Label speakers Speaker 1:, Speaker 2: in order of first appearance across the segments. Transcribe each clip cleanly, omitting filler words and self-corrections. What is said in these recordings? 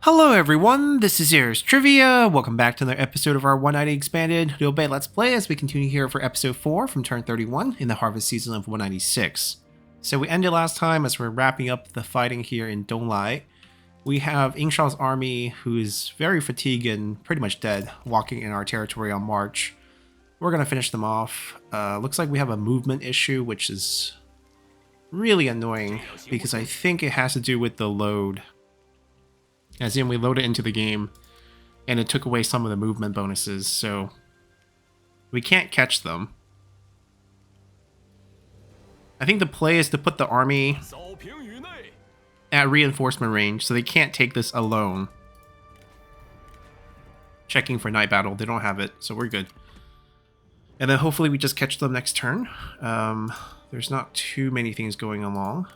Speaker 1: Hello everyone, this is Ears Trivia. Welcome back to another episode of our 190 Expanded Liu Bei Let's Play as we continue here for episode 4 from turn 31 in the harvest season of 196. So we ended last time as we're wrapping up the fighting here in Donglai. We have Ingshaw's army, who is very fatigued and pretty much dead, walking in our territory on march. We're going to finish them off. Looks like we have a movement issue, which is really annoying because I think it has to do with the load. As in, we loaded into the game, and it took away some of the movement bonuses, so we can't catch them. I think the play is to put the army at reinforcement range, so they can't take this alone. Checking for night battle, they don't have it, so we're good. And then hopefully we just catch them next turn. There's not too many things going along.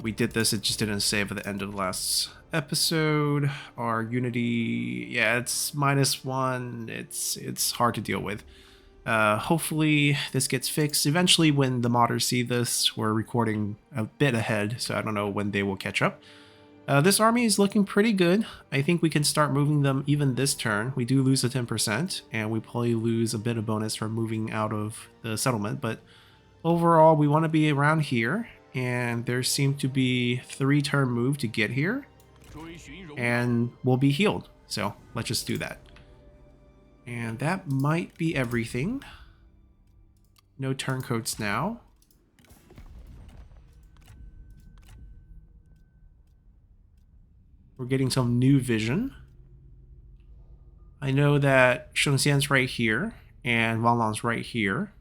Speaker 1: We did this, it just didn't save at the end of the last episode. Our unity, yeah, it's -1. It's hard to deal with. Hopefully this gets fixed. Eventually when the modders see this, we're recording a bit ahead, so I don't know when they will catch up. This army is looking pretty good. I think we can start moving them even this turn. We do lose a 10%, and we probably lose a bit of bonus from moving out of the settlement, but overall we want to be around here. And there seem to be 3-turn move to get here, and we'll be healed. So let's just do that. And that might be everything. No turncoats now. We're getting some new vision. I know that Shengxian's right here, and Wanlong's right here.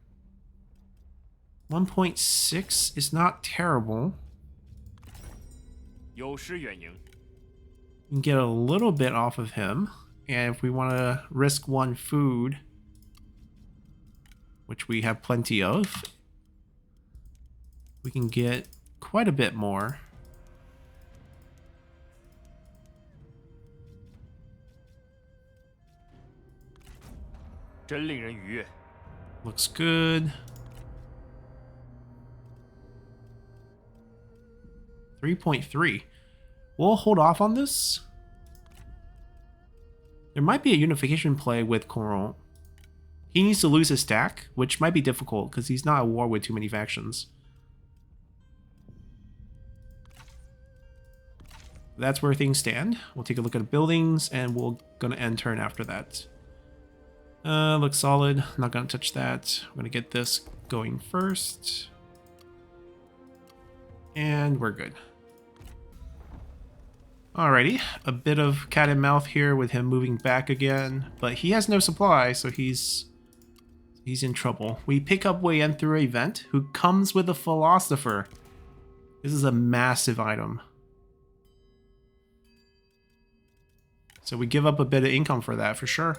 Speaker 1: 1.6 is not terrible. You can get a little bit off of him, and if we want to risk 1 food, which we have plenty of, we can get quite a bit more. Looks good. 3.3. We'll hold off on this. There might be a unification play with Coron. He needs to lose his stack, which might be difficult because he's not at war with too many factions. That's where things stand. We'll take a look at the buildings and we're gonna end turn after that. Looks solid. Not gonna touch that. I'm gonna get this going first. And we're good. Alrighty, a bit of cat and mouth here with him moving back again, but he has no supply, so he's in trouble. We pick up Wei Yan through an event, who comes with a philosopher. This is a massive item. So we give up a bit of income for that, for sure.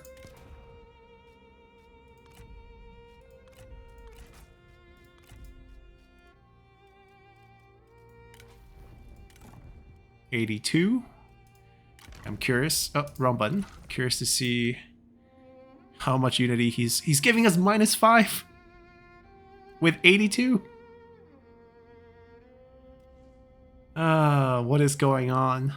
Speaker 1: $82. I'm curious. Oh, wrong button. Curious to see how much unity he's giving us -5 with 82. What is going on?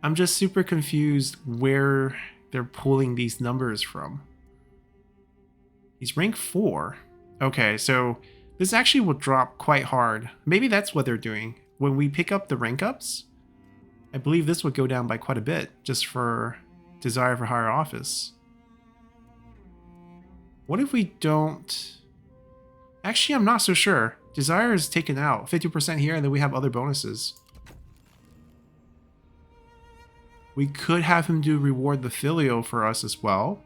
Speaker 1: I'm just super confused where they're pulling these numbers from. He's rank 4. Okay, so this actually will drop quite hard. Maybe that's what they're doing. When we pick up the rank ups, I believe this would go down by quite a bit, just for desire for higher office. What if we don't... Actually, I'm not so sure. Desire is taken out. 50% here, and then we have other bonuses. We could have him do reward the filio for us as well.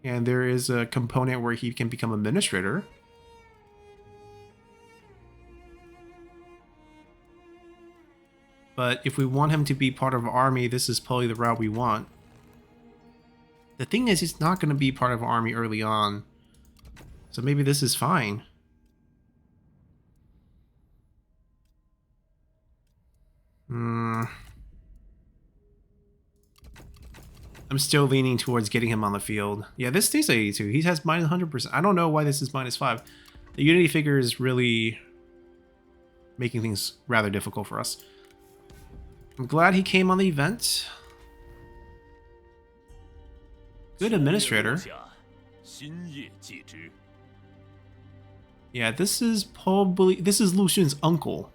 Speaker 1: And there is a component where he can become administrator. But if we want him to be part of our army, this is probably the route we want. The thing is, he's not going to be part of our army early on. So maybe this is fine. I'm still leaning towards getting him on the field. Yeah, this stays at 82. He has minus 100%. I don't know why this is minus 5. The Unity figure is really making things rather difficult for us. I'm glad he came on the event. Good administrator. Yeah, this is Lu Xun's uncle.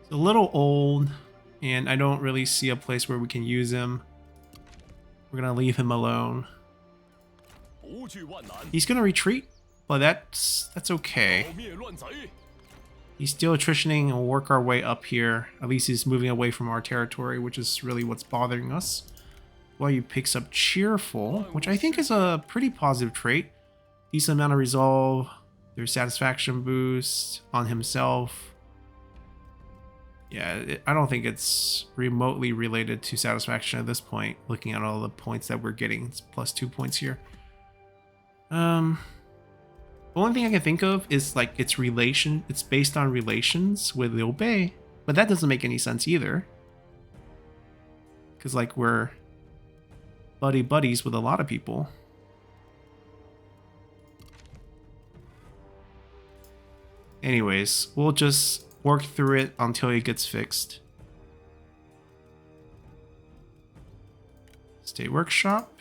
Speaker 1: He's a little old, and I don't really see a place where we can use him. We're gonna leave him alone. He's gonna retreat, but that's okay. He's still attritioning, and we'll work our way up here. At least he's moving away from our territory, which is really what's bothering us. Well, he picks up Cheerful, which I think is a pretty positive trait. Decent amount of resolve. There's satisfaction boost on himself. Yeah, I don't think it's remotely related to satisfaction at this point, looking at all the points that we're getting. It's plus 2 points here. The only thing I can think of is like it's based on relations with Liu Bei, but that doesn't make any sense either. Because like we're buddies with a lot of people. Anyways, we'll just work through it until it gets fixed. State workshop.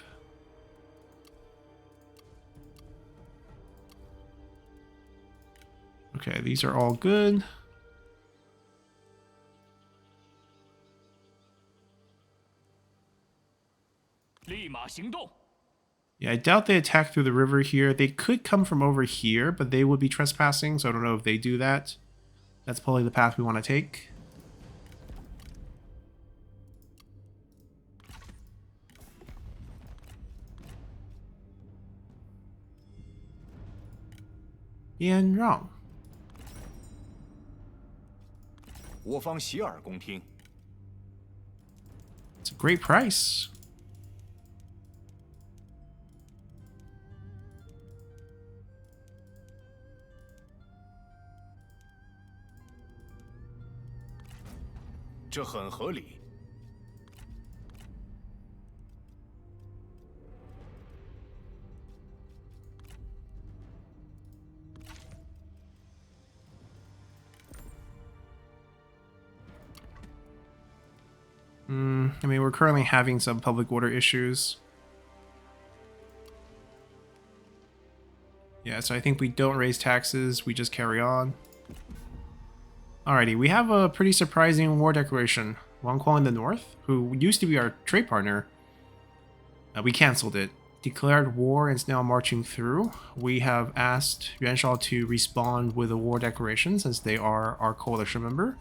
Speaker 1: Okay, these are all good. Yeah, I doubt they attack through the river here. They could come from over here, but they would be trespassing, so I don't know if they do that. That's probably the path we want to take. Yan Rong. It's a great price. I mean, we're currently having some public order issues. Yeah, so I think we don't raise taxes, we just carry on. Alrighty, we have a pretty surprising war declaration. Wang Kuang in the north, who used to be our trade partner, we cancelled it. Declared war and is now marching through. We have asked Yuan Shao to respond with a war declaration since they are our coalition member.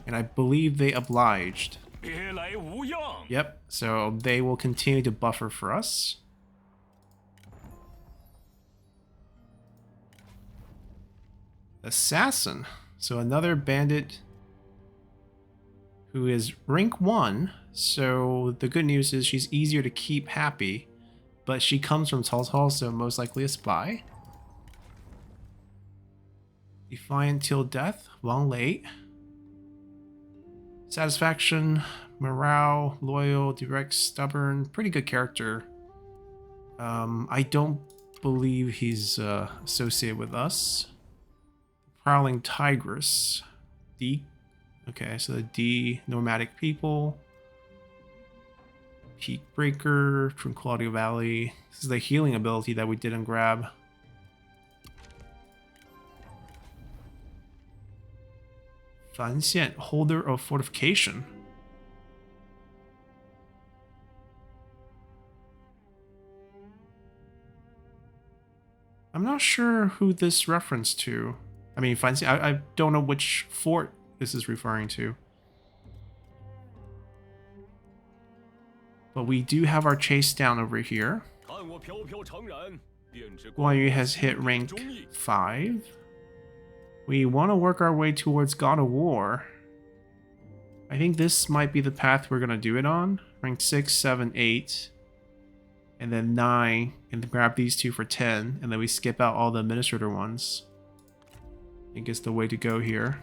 Speaker 1: And I believe they obliged. Yep, so they will continue to buffer for us. Assassin. So another bandit who is rank 1. So the good news is she's easier to keep happy. But she comes from Cao Cao, so most likely a spy. Defiant till death. Wang Lei. Satisfaction, morale, loyal, direct, stubborn. Pretty good character. I don't believe he's associated with us. Prowling Tigress. D. Okay, so the D, nomadic people. Peak Breaker, Tranquility Valley. This is the healing ability that we didn't grab. Fan Xian, holder of fortification. I'm not sure who this reference to. I mean, Fan Xian, I don't know which fort this is referring to. But we do have our chase down over here. Guan Yu has hit rank 5. We want to work our way towards God of War. I think this might be the path we're going to do it on. Rank 6, 7, 8. And then 9. And grab these two for 10. And then we skip out all the administrator ones. I think it's the way to go here.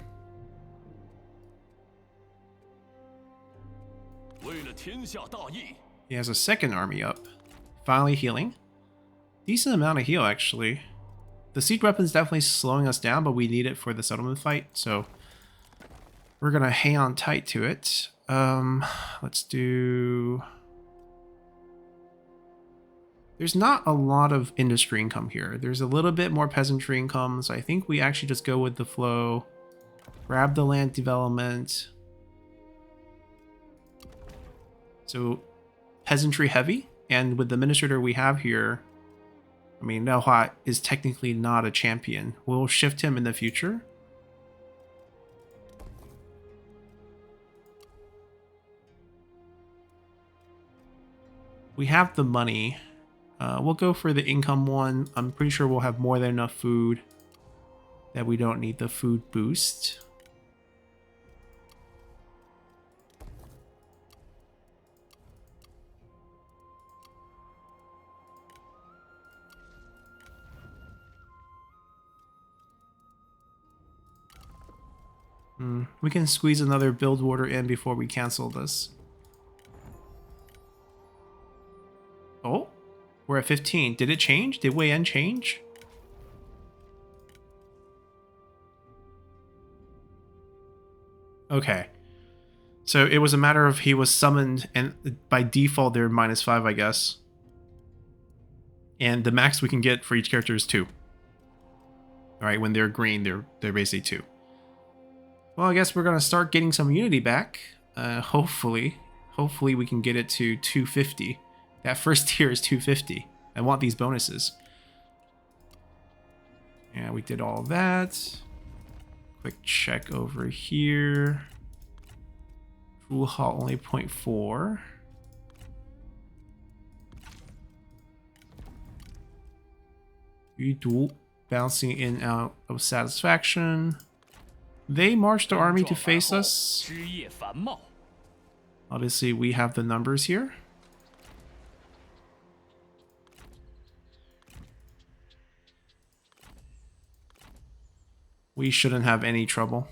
Speaker 1: He has a second army up. Finally healing. Decent amount of heal, actually. The siege weapon's definitely slowing us down, but we need it for the settlement fight, so we're gonna hang on tight to it. Let's do... There's not a lot of industry income here. There's a little bit more peasantry income, so I think we actually just go with the flow. Grab the land development. So, peasantry heavy, and with the administrator we have here, I mean, Nelhua is technically not a champion. We'll shift him in the future. We have the money. We'll go for the income one. I'm pretty sure we'll have more than enough food that we don't need the food boost. We can squeeze another build order in before we cancel this. Oh, we're at 15. Did it change? Did Wei Yan change? Okay. So it was a matter of he was summoned, and by default they're -5, I guess. And the max we can get for each character is 2. Alright, when they're green, they're basically 2. Well, I guess we're gonna start getting some unity back. Hopefully we can get it to 250. That first tier is 250. I want these bonuses. Yeah, we did all that. Quick check over here. Full halt only 0.4. Yudu bouncing in and out of satisfaction. They marched the army to face us. Obviously, we have the numbers here. We shouldn't have any trouble.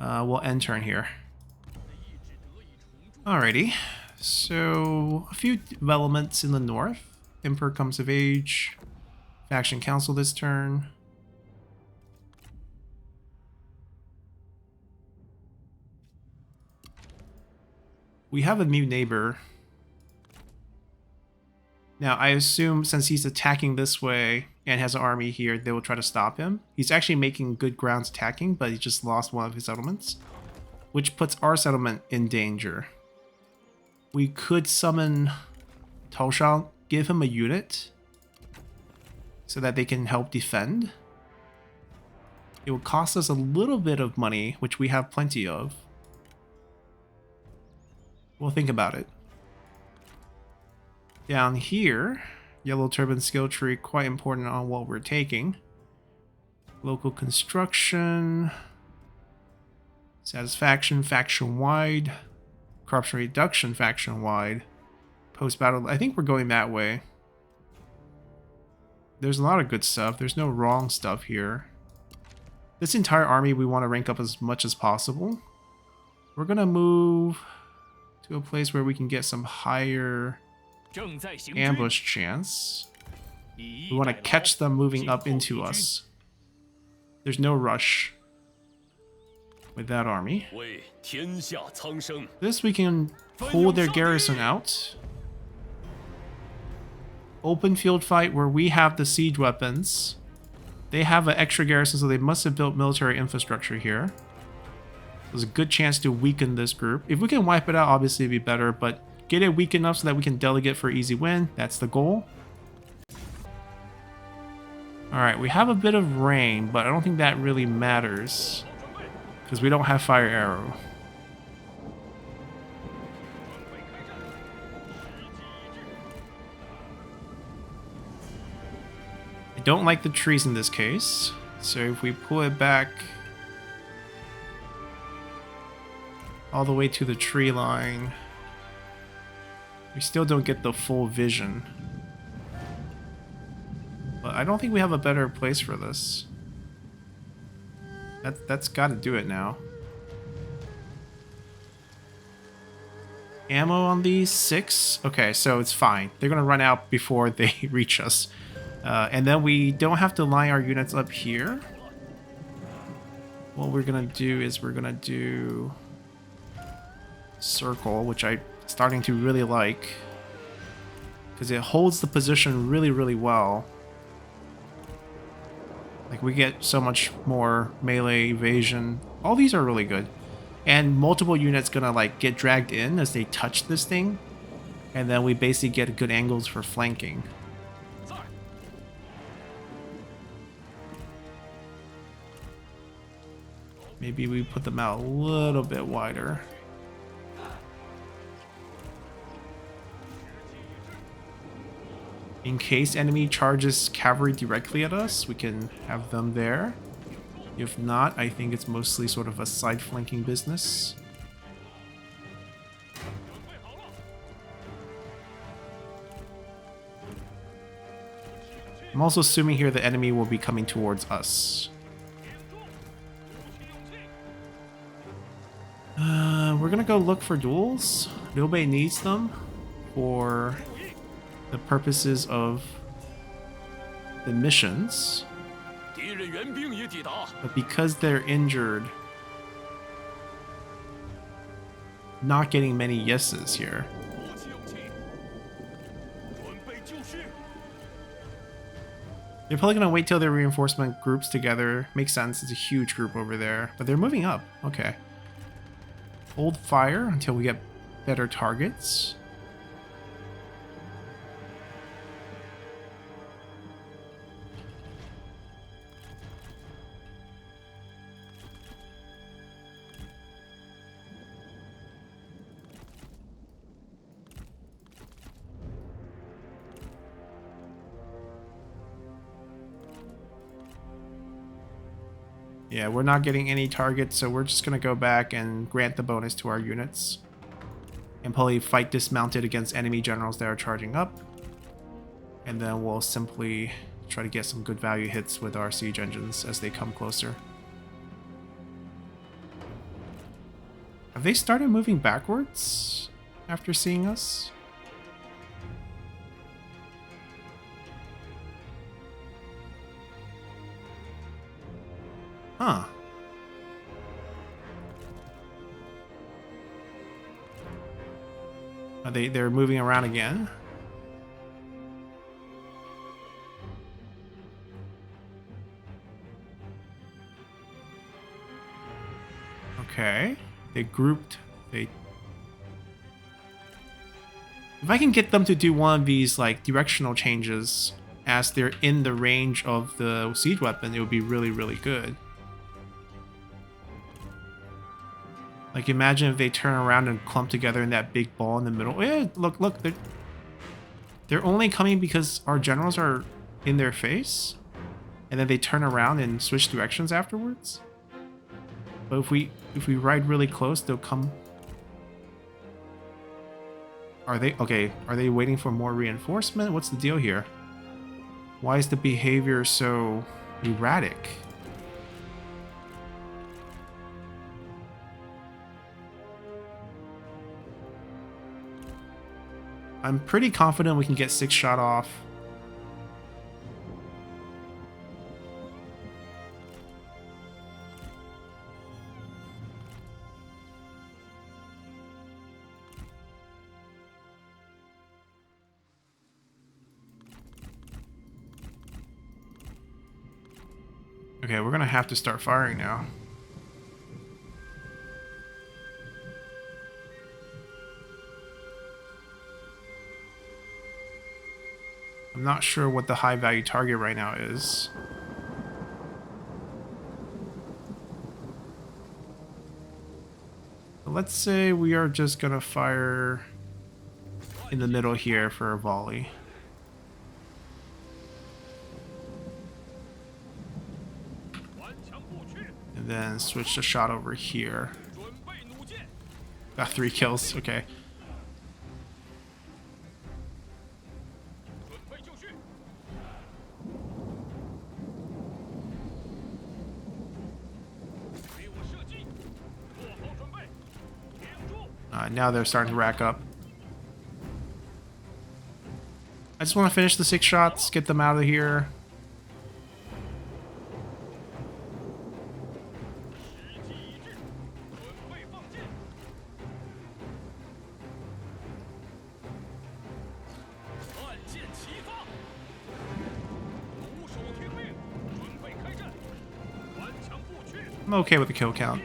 Speaker 1: We'll end turn here. Alrighty. So, a few developments in the north. Emperor comes of age. Faction council this turn. We have a new neighbor. Now, I assume since he's attacking this way and has an army here, they will try to stop him. He's actually making good grounds attacking, but he just lost one of his settlements, which puts our settlement in danger. We could summon Toshang, give him a unit, so that they can help defend. It will cost us a little bit of money, which we have plenty of. We'll think about it. Down here, Yellow Turban skill tree, quite important on what we're taking. Local construction, satisfaction faction-wide, corruption reduction faction-wide, post-battle. I think we're going that way. There's a lot of good stuff. There's no wrong stuff here. This entire army we want to rank up as much as possible. We're going to move to a place where we can get some higher ambush chance. We want to catch them moving up into us. There's no rush with that army. This we can pull their garrison out. Open field fight where we have the siege weapons. They have an extra garrison, so they must have built military infrastructure here. There's a good chance to weaken this group. If we can wipe it out, obviously it'd be better, but get it weak enough so that we can delegate for easy win. That's the goal. Alright, we have a bit of rain, but I don't think that really matters, because we don't have fire arrow. I don't like the trees in this case, so if we pull it back all the way to the tree line, we still don't get the full vision. But I don't think we have a better place for this. That's got to do it now. ammo on these? 6? Okay, so it's fine. They're gonna run out before they reach us. And then we don't have to line our units up here. What we're gonna do is we're gonna do circle, which I'm starting to really like, because it holds the position really, really well. Like, we get so much more melee evasion. All these are really good. And multiple units gonna, like, get dragged in as they touch this thing. And then we basically get good angles for flanking. Maybe we put them out a little bit wider. In case enemy charges cavalry directly at us, we can have them there. If not, I think it's mostly sort of a side flanking business. I'm also assuming here the enemy will be coming towards us. We're gonna go look for duels. Liu Bei needs them for the purposes of the missions. But because they're injured, not getting many yeses here. They're probably gonna wait till their reinforcement groups together. Makes sense, it's a huge group over there. But they're moving up, okay. Hold fire until we get better targets. Yeah, we're not getting any targets, so we're just going to go back and grant the bonus to our units. And probably fight dismounted against enemy generals that are charging up. And then we'll simply try to get some good value hits with our siege engines as they come closer. Have they started moving backwards after seeing us? Huh. They're moving around again? Okay. They grouped. If I can get them to do one of these like directional changes as they're in the range of the siege weapon, it would be really, really good. Like, imagine if they turn around and clump together in that big ball in the middle. Yeah, look, they're only coming because our generals are in their face, and then they turn around and switch directions afterwards. But if we ride really close, they'll come. Are they okay? Are they waiting for more reinforcement? What's the deal here? Why is the behavior so erratic? I'm pretty confident we can get 6 shot off. Okay, we're gonna have to start firing now. I'm not sure what the high value target right now is. But let's say we are just gonna fire in the middle here for a volley. And then switch the shot over here. Got 3 kills, okay. Alright, now they're starting to rack up. I just want to finish the 6 shots, get them out of here. I'm okay with the kill count.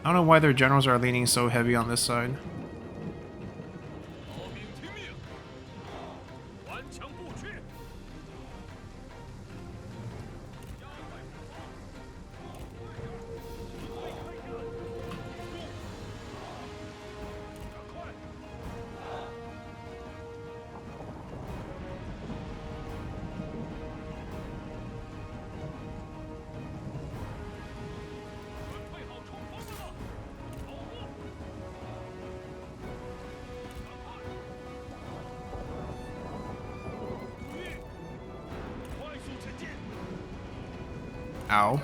Speaker 1: I don't know why their generals are leaning so heavy on this side. Ow.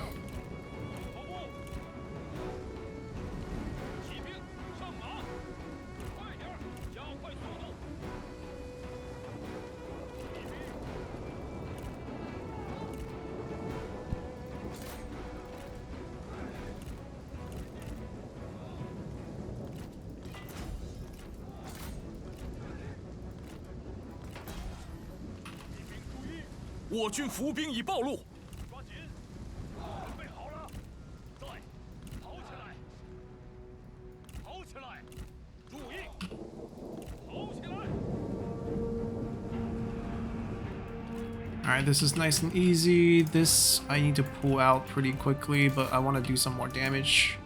Speaker 1: Alright, this is nice and easy. This I need to pull out pretty quickly, but I want to do some more damage.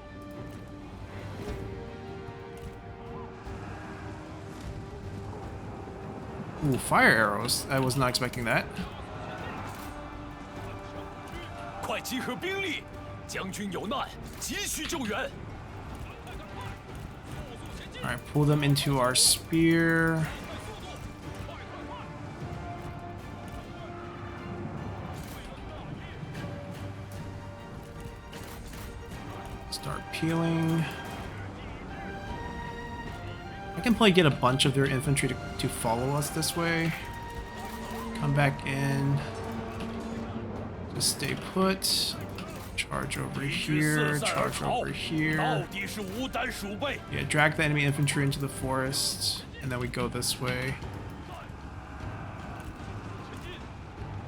Speaker 1: Ooh, fire arrows. I was not expecting that. Alright, pull them into our spear. Start peeling. I can probably get a bunch of their infantry to follow us this way. Come back in. Just stay put. Charge over here. Charge over here. Yeah, drag the enemy infantry into the forest. And then we go this way.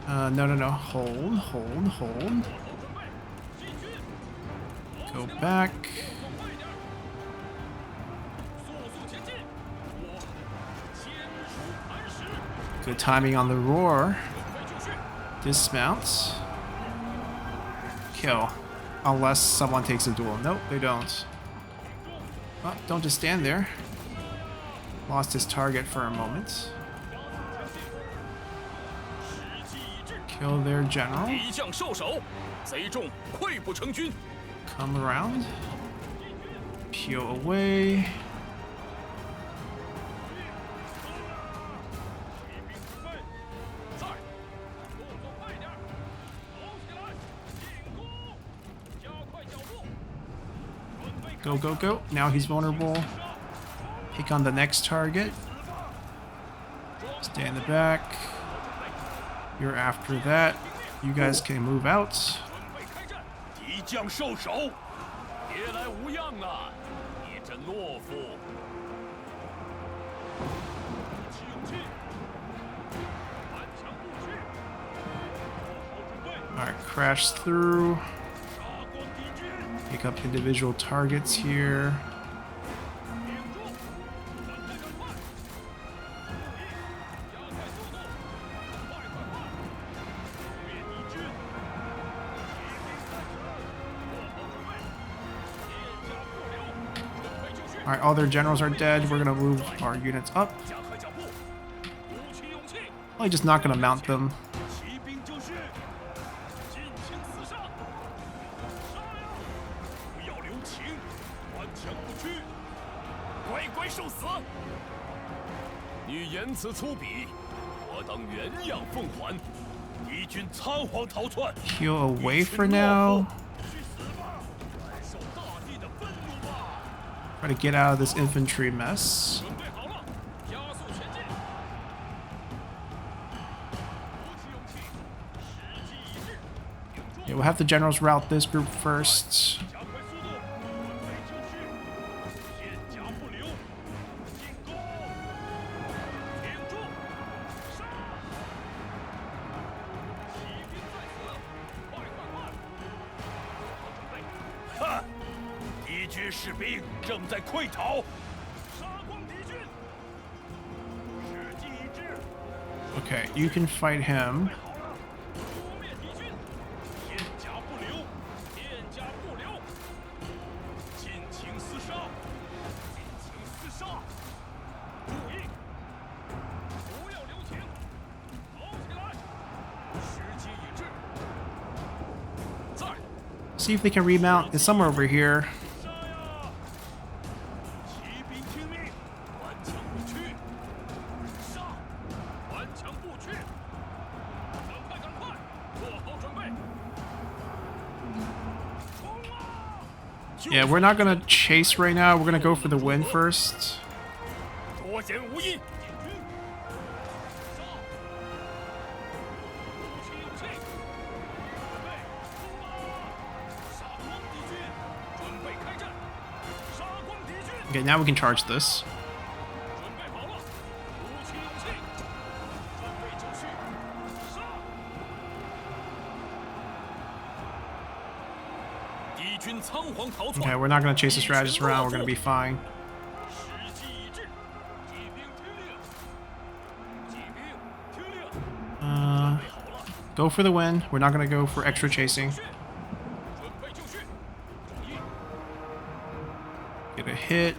Speaker 1: No. Hold. Go back. Good timing on the roar. Dismount. Kill. Unless someone takes a duel. Nope, they don't. Oh, don't just stand there. Lost his target for a moment. Kill their general. Come around. Peel away. Go. Now he's vulnerable. Pick on the next target. Stay in the back. You're after that. You guys can move out. Alright, crash through. Pick up individual targets here. Alright, all their generals are dead. We're gonna move our units up. Probably just not gonna mount them. Heal away for now. Try to get out of this infantry mess. Yeah, we'll have the generals route this group first. Okay, you can fight him. See if they can remount. It's somewhere over here. Yeah, we're not gonna chase right now. We're gonna go for the win first. Okay, now we can charge this. Okay, we're not going to chase the strategist around. We're going to be fine. Go for the win. We're not going to go for extra chasing. Get a hit.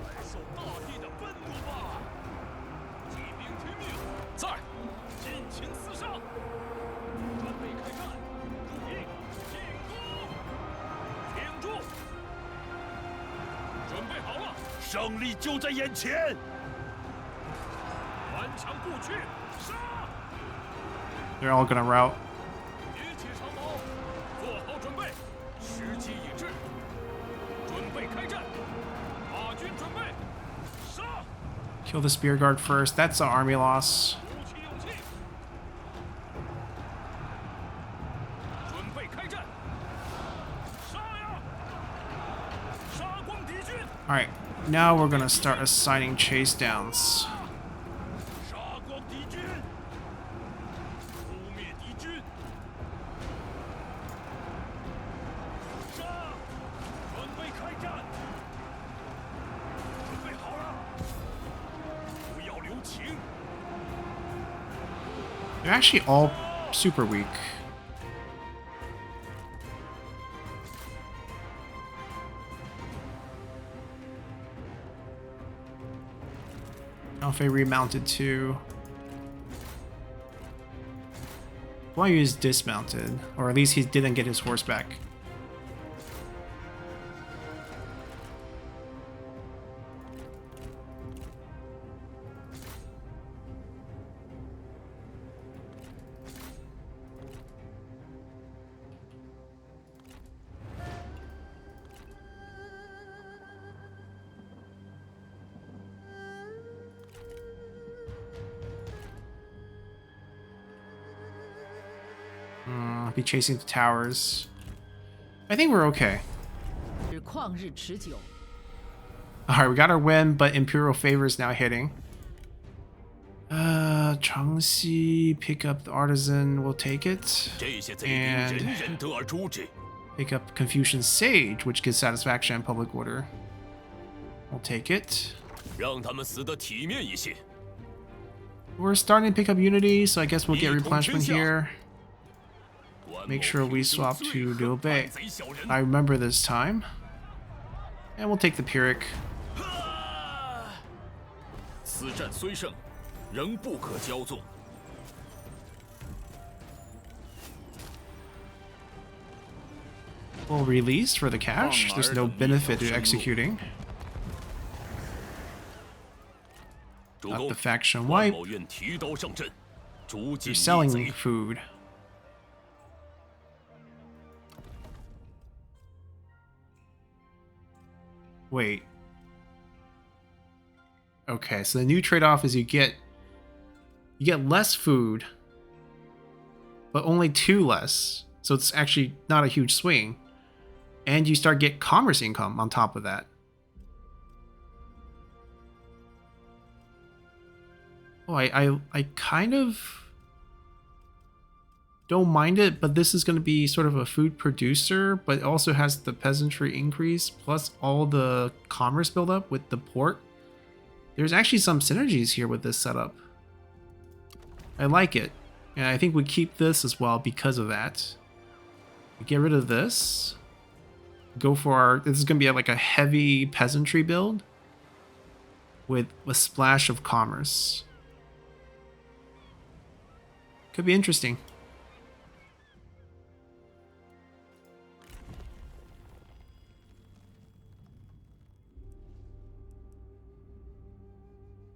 Speaker 1: They're all gonna rout. Kill the spear guard first. That's an army loss. Alright, now we're gonna start assigning chase downs. They're actually all super weak. Alpha remounted too. Well, he is dismounted, or at least he didn't get his horse back. Be chasing the towers. I think we're okay. Alright, we got our win, but Imperial favor is now hitting. Changxi, pick up the artisan, we'll take it. And pick up Confucian Sage, which gives satisfaction and public order. We'll take it. We're starting to pick up unity, so I guess we'll get replenishment here. Make sure we swap to Liu Bei. I remember this time. And we'll take the Pyrrhic. We'll release for the cash. There's no benefit to executing. Not the faction wipe. You're selling food. Wait. Okay, so the new trade-off is you get less food, but only 2 less. So it's actually not a huge swing. And you start get commerce income on top of that. Oh, I kind of don't mind it, but this is going to be sort of a food producer, but it also has the peasantry increase plus all the commerce buildup with the port. There's actually some synergies here with this setup. I like it, and I think we keep this as well because of that. We get rid of this. Go for our... This is going to be like a heavy peasantry build with a splash of commerce. Could be interesting.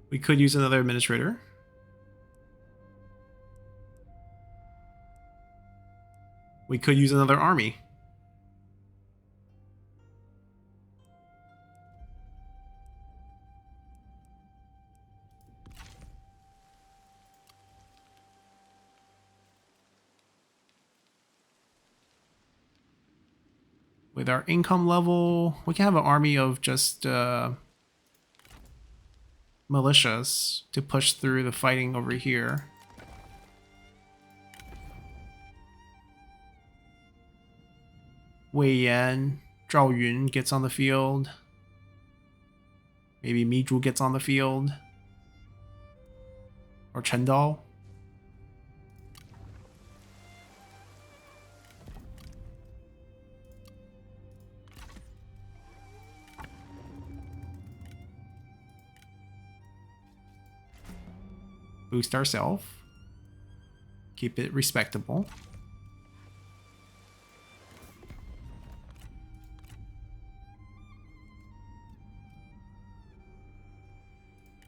Speaker 1: We could use another administrator. We could use another army. With our income level, we can have an army of just militias to push through the fighting over here. Wei Yan, Zhao Yun gets on the field. Maybe Mi Zhu gets on the field. Or Chen Dao. Boost ourselves. Keep it respectable.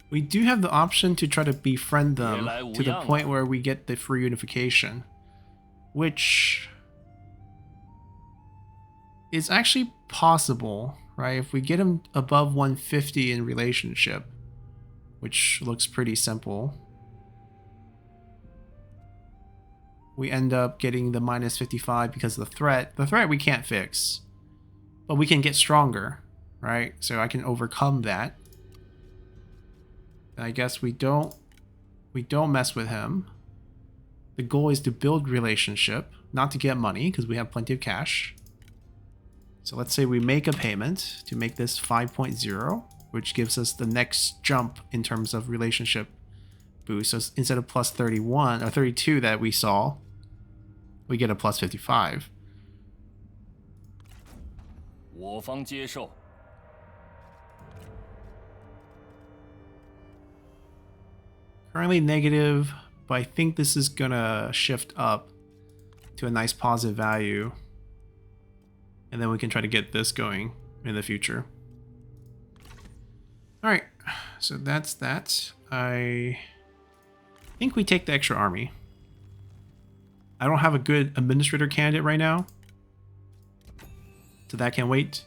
Speaker 1: We do have the option to try to befriend them to the point where we get the free unification, which is actually possible, right? If we get them above 150 in relationship, which looks pretty simple, we end up getting the minus 55 because of the threat. The threat we can't fix, but we can get stronger, right? So I can overcome that. I guess we don't mess with him. The goal is to build relationship, not to get money, because we have plenty of cash. So let's say we make a payment to make this 5.0, which gives us the next jump in terms of relationship boost. So instead of plus 31 or 32 that we saw, we get a plus 55.
Speaker 2: 我方接受。
Speaker 1: Currently negative, but I think this is gonna shift up to a nice positive value. And then we can try to get this going in the future. Alright, so that's that. I think we take the extra army. I don't have a good administrator candidate right now, so that can wait.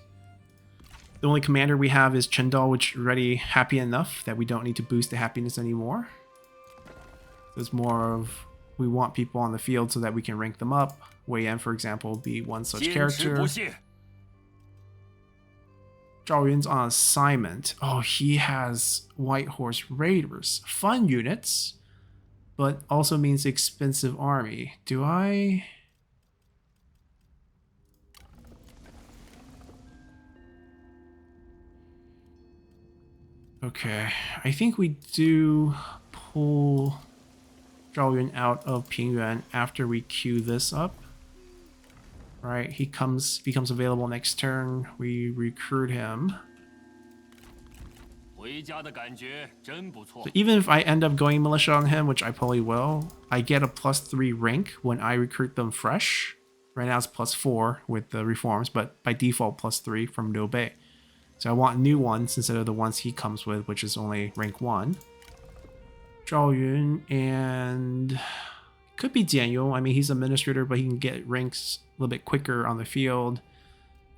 Speaker 1: The only commander we have is Chendal, which is already happy enough that we don't need to boost the happiness anymore. It's more of we want people on the field so that we can rank them up. Wei Yan, for example, would be one such character. Zhao Yun's on assignment. Oh, he has White Horse Raiders. Fun units. but also means expensive army. Do I? Okay, I think we do pull Zhao Yun out of Pingyuan after we queue this up. Right, he becomes available next turn. We recruit him.
Speaker 2: 回家的感觉真不错
Speaker 1: So。even if I end up going militia on him, which I probably will, I get a +3 rank when I recruit them fresh. Right now it's +4 with the reforms, but by default +3 from Liu Bei. So I want new ones instead of the ones he comes with, which is only rank 1. Zhao Yun and could be Jianyong. I mean, he's administrator, but he can get ranks a little bit quicker on the field.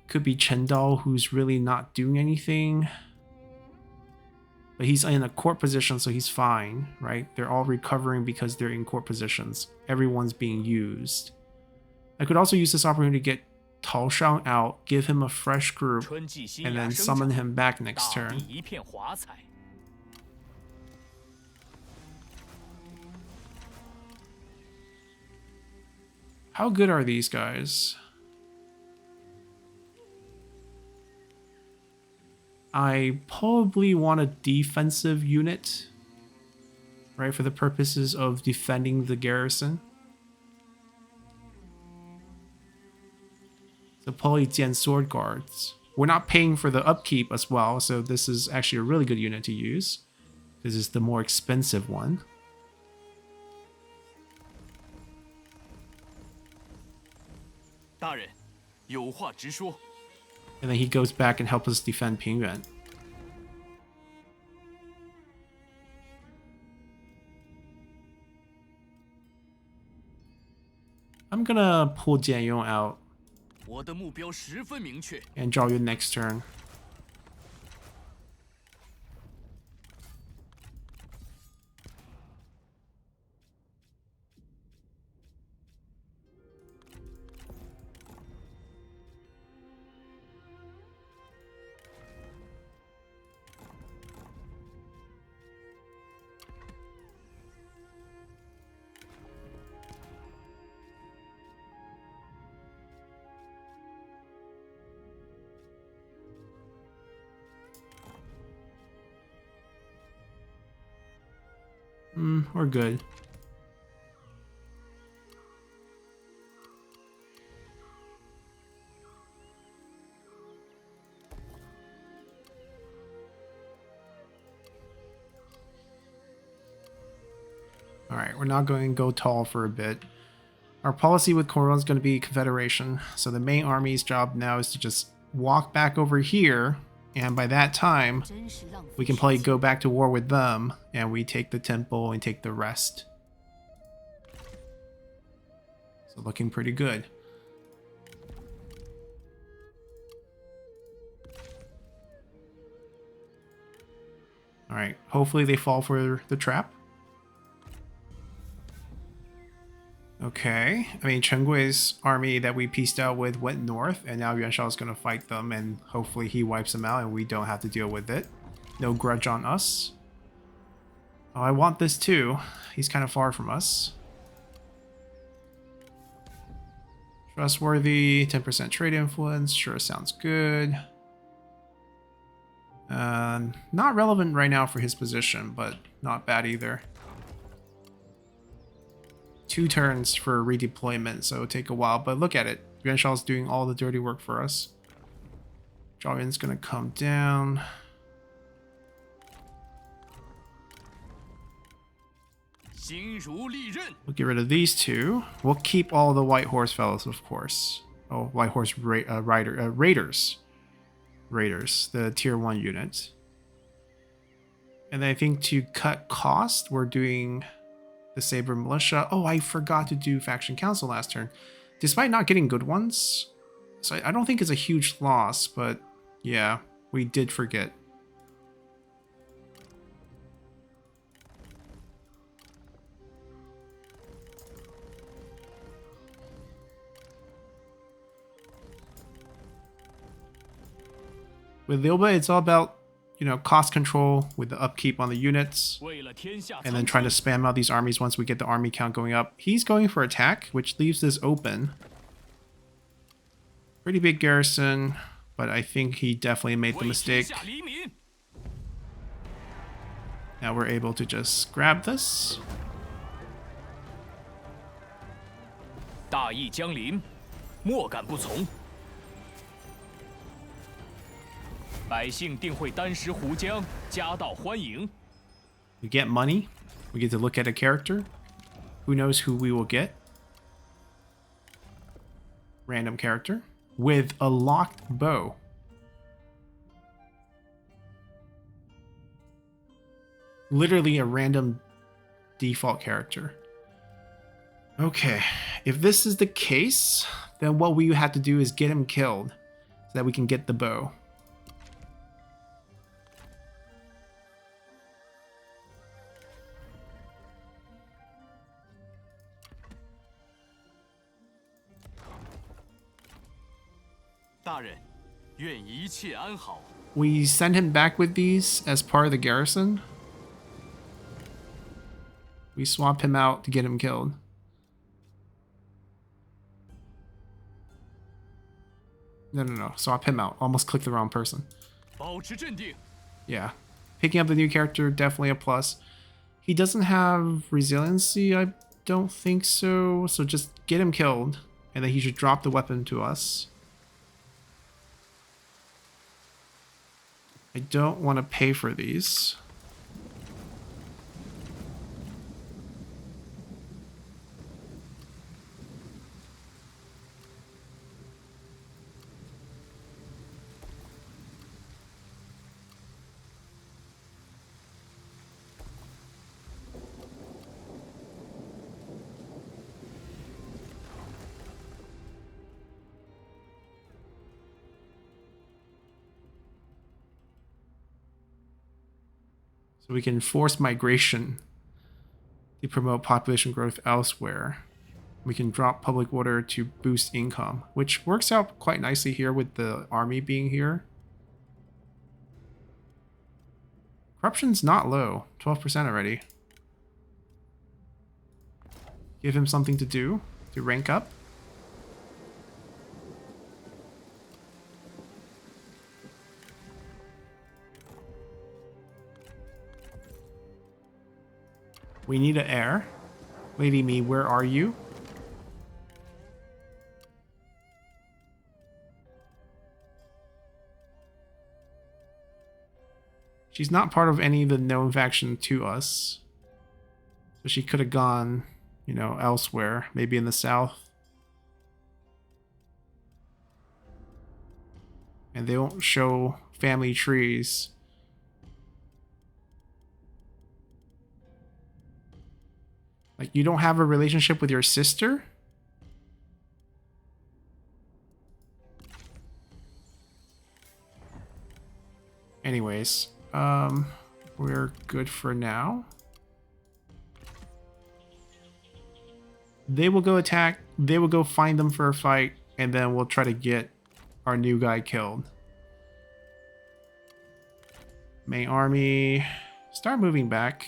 Speaker 1: Could be Chen Dao, who's really not doing anything. But he's in a court position, so he's fine, right? They're all recovering because they're in court positions. Everyone's being used. I could also use this opportunity to get Tao Shang out, give him a fresh group, and then summon him back next turn. How good are these guys? I probably want a defensive unit, right, for the purposes of defending the garrison. So probably Jian Sword Guards. We're not paying for the upkeep as well, so this is actually a really good unit to use. This is the more expensive one. And then he goes back and helps us defend Pingyuan. I'm gonna pull Jianyong out. And Zhao Yun next turn. We're good. Alright, we're not going to go tall for a bit. Our policy with Koron is going to be Confederation, so the main army's job now is to just walk back over here, and by that time, we can probably go back to war with them, and we take the temple and take the rest. So looking pretty good. Alright, hopefully they fall for the trap. Okay, I mean, Chen Gui's army that we pieced out with went north, and now Yuan Shao is going to fight them, and hopefully he wipes them out and we don't have to deal with it. No grudge on us. Oh, I want this too. He's kind of far from us. Trustworthy, 10% trade influence, sure sounds good. Not relevant right now for his position, but not bad either. 2 turns for redeployment, so it'll take a while, but look at it. Yuan Shao's doing all the dirty work for us. Zhao Yun's gonna come down. We'll get rid of these 2. We'll keep all the White Horse fellows, of course. Oh, White Horse Raiders. Raiders, the tier 1 unit. And then I think to cut cost, we're doing the Saber Militia. Oh, I forgot to do Faction Council last turn. Despite not getting good ones. So I don't think it's a huge loss, but yeah, we did forget. With Liu Bei, it's all about you know, cost control with the upkeep on the units,
Speaker 2: 为了天下
Speaker 1: and then
Speaker 2: 苍
Speaker 1: trying to
Speaker 2: 生，
Speaker 1: spam out these armies once we get the army count going up. He's going for attack, which leaves this open. Pretty big garrison, but I think he definitely made the
Speaker 2: 为天
Speaker 1: mistake.
Speaker 2: 下黎民。
Speaker 1: Now we're able to just grab this.
Speaker 2: 大义将临，莫敢不从。百姓定会丹食湖江，夹道欢迎。
Speaker 1: We get money. We get to look at a character. Who knows who we will get? Random character with a locked bow. Literally a random default character. Okay, if this is the case, then what we have to do is get him killed so that we can get the bow. We send him back with these as part of the garrison. We swap him out to get him killed. No. Swap him out. Almost clicked the wrong person.
Speaker 2: 保持镇定。
Speaker 1: Yeah. Picking up the new character, definitely a plus. He doesn't have resiliency, I don't think so. So just get him killed. And then he should drop the weapon to us. I don't want to pay for these. So we can force migration to promote population growth elsewhere. We can drop public order to boost income, which works out quite nicely here with the army being here. Corruption's not low, 12% already. Give him something to do to rank up. We need an heir. Lady Me, where are you? She's not part of any of the known faction to us. So she could have gone, you know, elsewhere. Maybe in the south. And they won't show family trees. Like, you don't have a relationship with your sister? Anyways, we're good for now. They will go attack, they will go find them for a fight, and then we'll try to get our new guy killed. Main army, start moving back.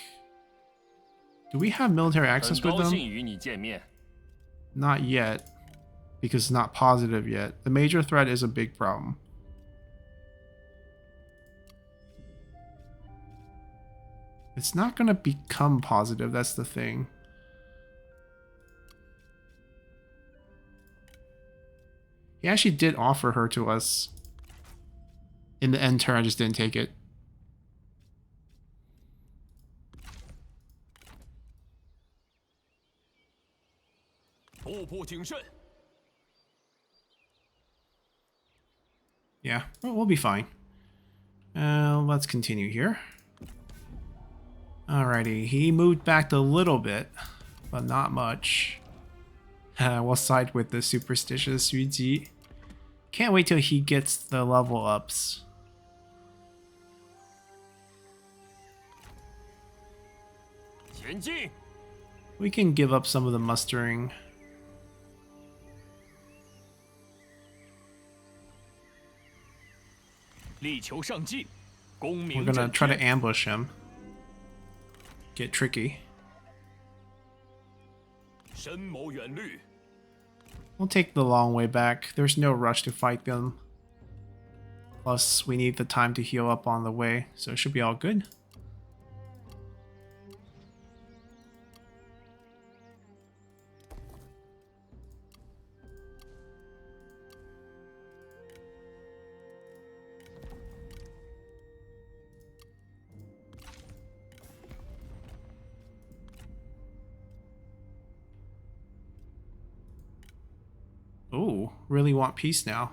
Speaker 1: Do we have military access with them?
Speaker 2: 与你见面。
Speaker 1: Not yet, because it's not positive yet. The major threat is a big problem. It's not going to become positive, that's the thing. He actually did offer her to us. In the end turn, I just didn't take it. Yeah, well, we'll be fine. Let's continue here. Alrighty, he moved back a little bit, but not much. We'll side with the superstitious Yu Ji. Can't wait till he gets the level ups. We can give up some of the mustering. We're gonna try to ambush him. Get tricky.
Speaker 2: 深谋远虑，
Speaker 1: We'll take the long way back. There's no rush to fight them. Plus, we need the time to heal up on the way, so it should be all good. Ooh, really want peace now.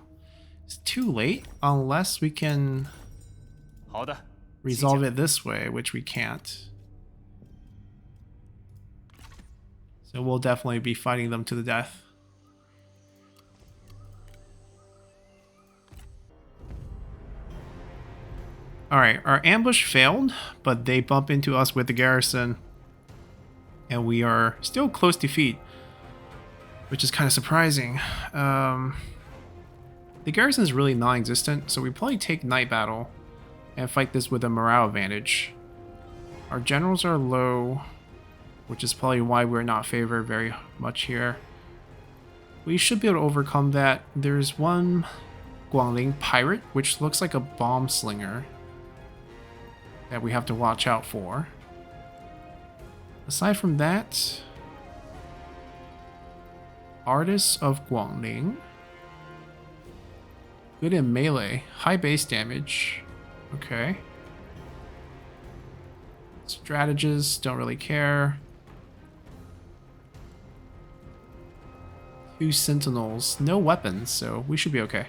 Speaker 1: It's too late unless we can
Speaker 2: 好的，
Speaker 1: resolve it this way, which we can't. So we'll definitely be fighting them to the death. Alright, our ambush failed, but they bump into us with the garrison. And we are still close to defeat, which is kind of surprising. The garrison is really non-existent, so we probably take Night Battle and fight this with a morale advantage. Our generals are low, which is probably why we're not favored very much here. We should be able to overcome that. There's one Guangling pirate, which looks like a bomb slinger that we have to watch out for. Aside from that, Artists of Guangling. Good in melee. High base damage. Okay. Strategists, don't really care. 2 sentinels. No weapons, so we should be okay.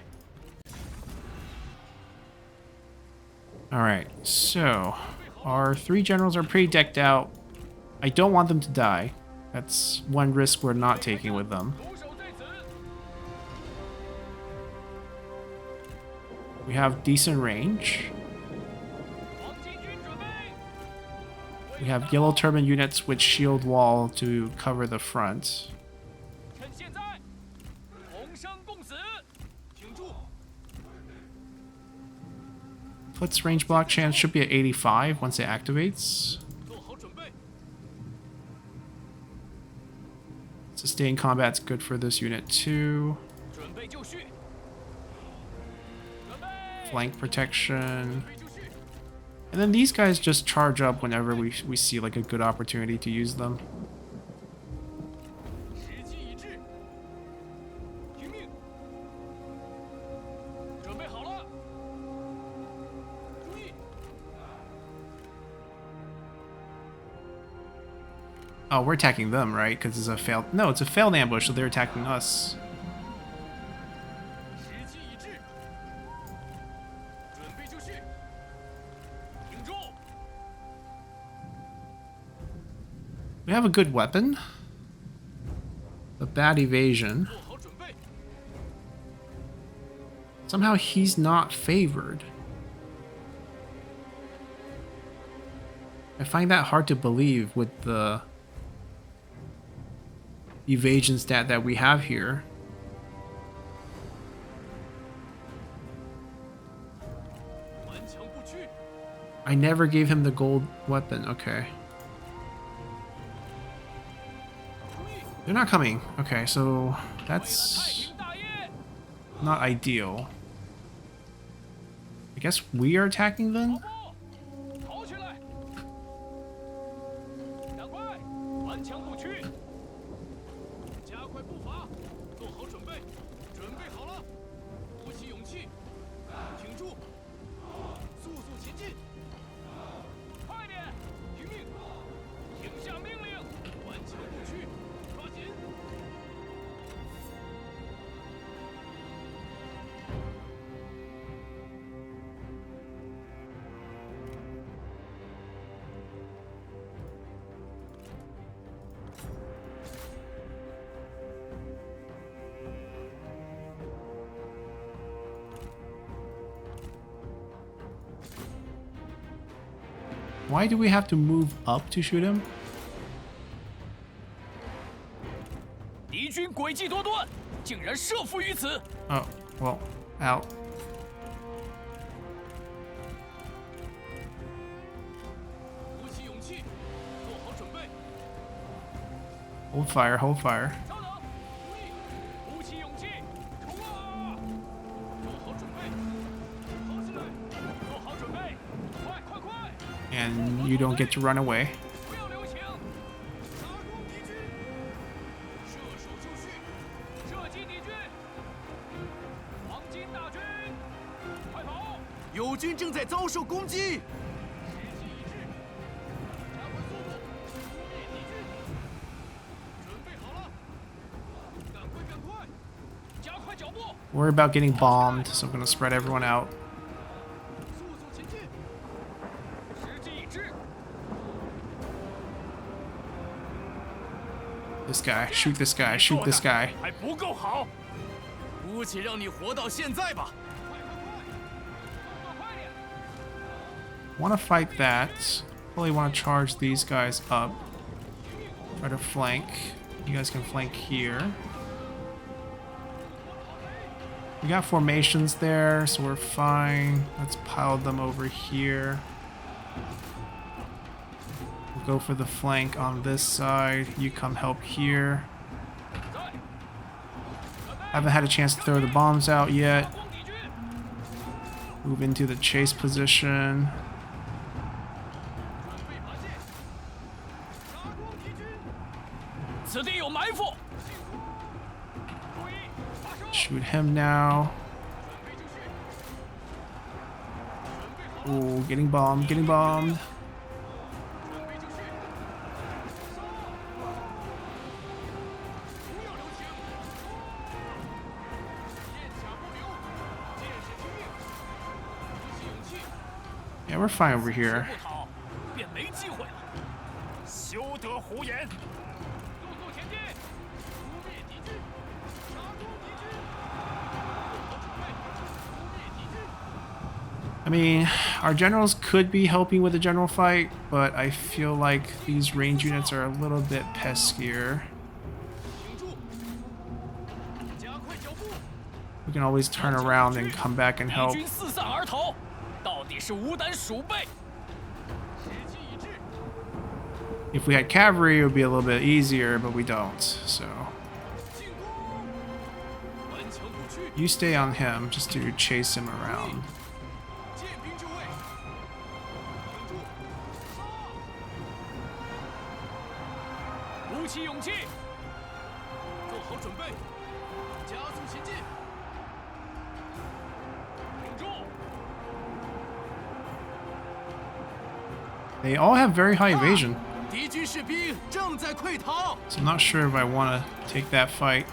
Speaker 1: Alright, so our 3 generals are pretty decked out. I don't want them to die. That's one risk we're not taking with them. We have decent range. We have yellow turban units with shield wall to cover the front.
Speaker 2: 趁现在，同生共死，挺住！
Speaker 1: Blitz range block chance should be at 85 once it activates.
Speaker 2: 做好准备。
Speaker 1: Sustained combat's good for this unit too.
Speaker 2: 准备就绪。准备。
Speaker 1: Flank protection.
Speaker 2: 准备就绪。
Speaker 1: And then these guys just charge up whenever we see like a good opportunity to use them.
Speaker 2: 时机已至。听命。准备好了。注意。
Speaker 1: Oh, we're attacking them, right? Because it's a failed... No, it's a failed ambush, so they're attacking us.
Speaker 2: 时机已至。准备就绪。挺住。
Speaker 1: We have a good weapon. A bad evasion.
Speaker 2: 做好准备。
Speaker 1: Somehow he's not favored. I find that hard to believe with the evasion stat that we have here.
Speaker 2: 顽强不屈。
Speaker 1: I never gave him the gold weapon. Okay.
Speaker 2: 注意。
Speaker 1: They're not coming. Okay, so
Speaker 2: 太
Speaker 1: that's
Speaker 2: 平大业。
Speaker 1: not ideal. I guess we are attacking them?
Speaker 2: 步，跑起来！赶快，顽强不屈，加快步伐，做好准备，准备好了，鼓起勇气，挺住，速速前进，快点，听命，听下命令，顽强不屈，抓紧。
Speaker 1: Why do we have to move up to shoot him?
Speaker 2: 敌军诡计多端，竟然设伏于此。
Speaker 1: Oh, well, out. Hold fire, hold fire.
Speaker 2: 稍等，注意，鼓起勇气，冲啊！做好准备，跑起来，做好准备，快快快！
Speaker 1: And you don't get to run away.
Speaker 2: 不要留情，杀光敌军，射手就绪，射击敌军，黄金大军，快跑！友军正在遭受攻击，士气一致，加快速度，扑灭敌军。准备好了，赶快赶快，加快脚步，
Speaker 1: Worry about getting bombed, so I'm gonna spread everyone out.
Speaker 2: 速速前进，时机已至。
Speaker 1: This guy, shoot this guy, shoot this guy.
Speaker 2: 还不够好，姑且让你活到现在吧。快快快，动作快点！
Speaker 1: Want to fight that. Probably want to charge these guys up. Try to flank. You guys can flank here. We got formations there, so we're fine. Let's pile them over here. We'll go for the flank on this side. You come help here. Haven't had a chance to throw the bombs out yet. Move into the chase position. Shoot him now. Ooh, getting bombed, getting bombed. Yeah, we're fine over here. I mean, our generals could be helping with the general fight, but I feel like these range units are a little bit peskier. We can always turn around and come back and help. If we had cavalry, it would be a little bit easier, but we don't, so... You stay on him, just to chase him around. They all have very high evasion. So I'm not sure if I want to take that fight.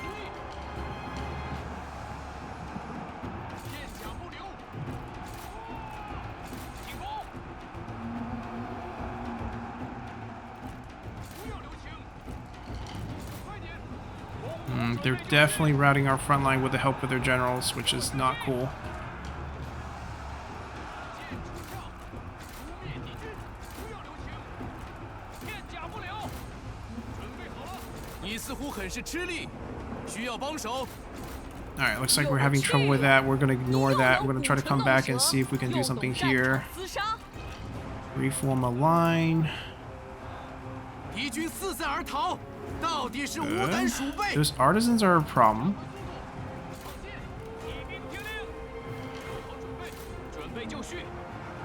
Speaker 1: They're definitely routing our front line with the help of their generals, which is not cool. Alright, looks like we're having trouble with that. We're going to ignore that. We're going to try to come back and see if we can do something here. Reform a line. Those artisans are a problem.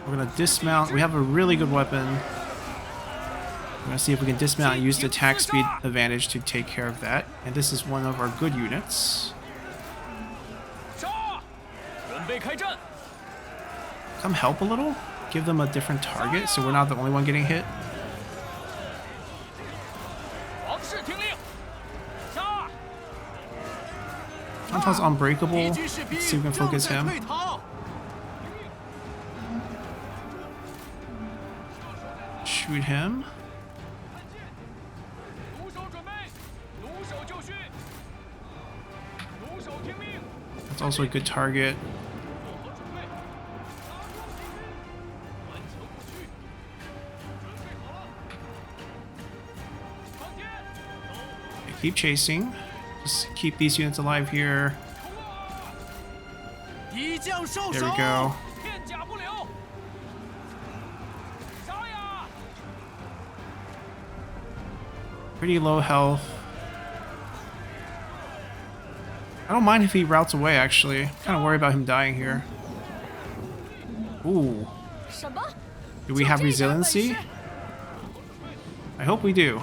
Speaker 1: We're going to dismount. We have a really good weapon. We're going to see if we can dismount and use the attack speed advantage to take care of that. And this is one of our good units. Come help a little. Give them a different target so we're not the only one getting hit. Chantal's unbreakable. Let's see if we can focus him. Shoot him. That's also a good target. Okay, keep chasing. Just keep these units alive here. There we go. Pretty low health. I don't mind if he routes away, actually. Kind of worried about him dying here. Ooh.
Speaker 3: 什么？
Speaker 1: Do we have
Speaker 3: 就这点本事
Speaker 1: resiliency? I hope we do.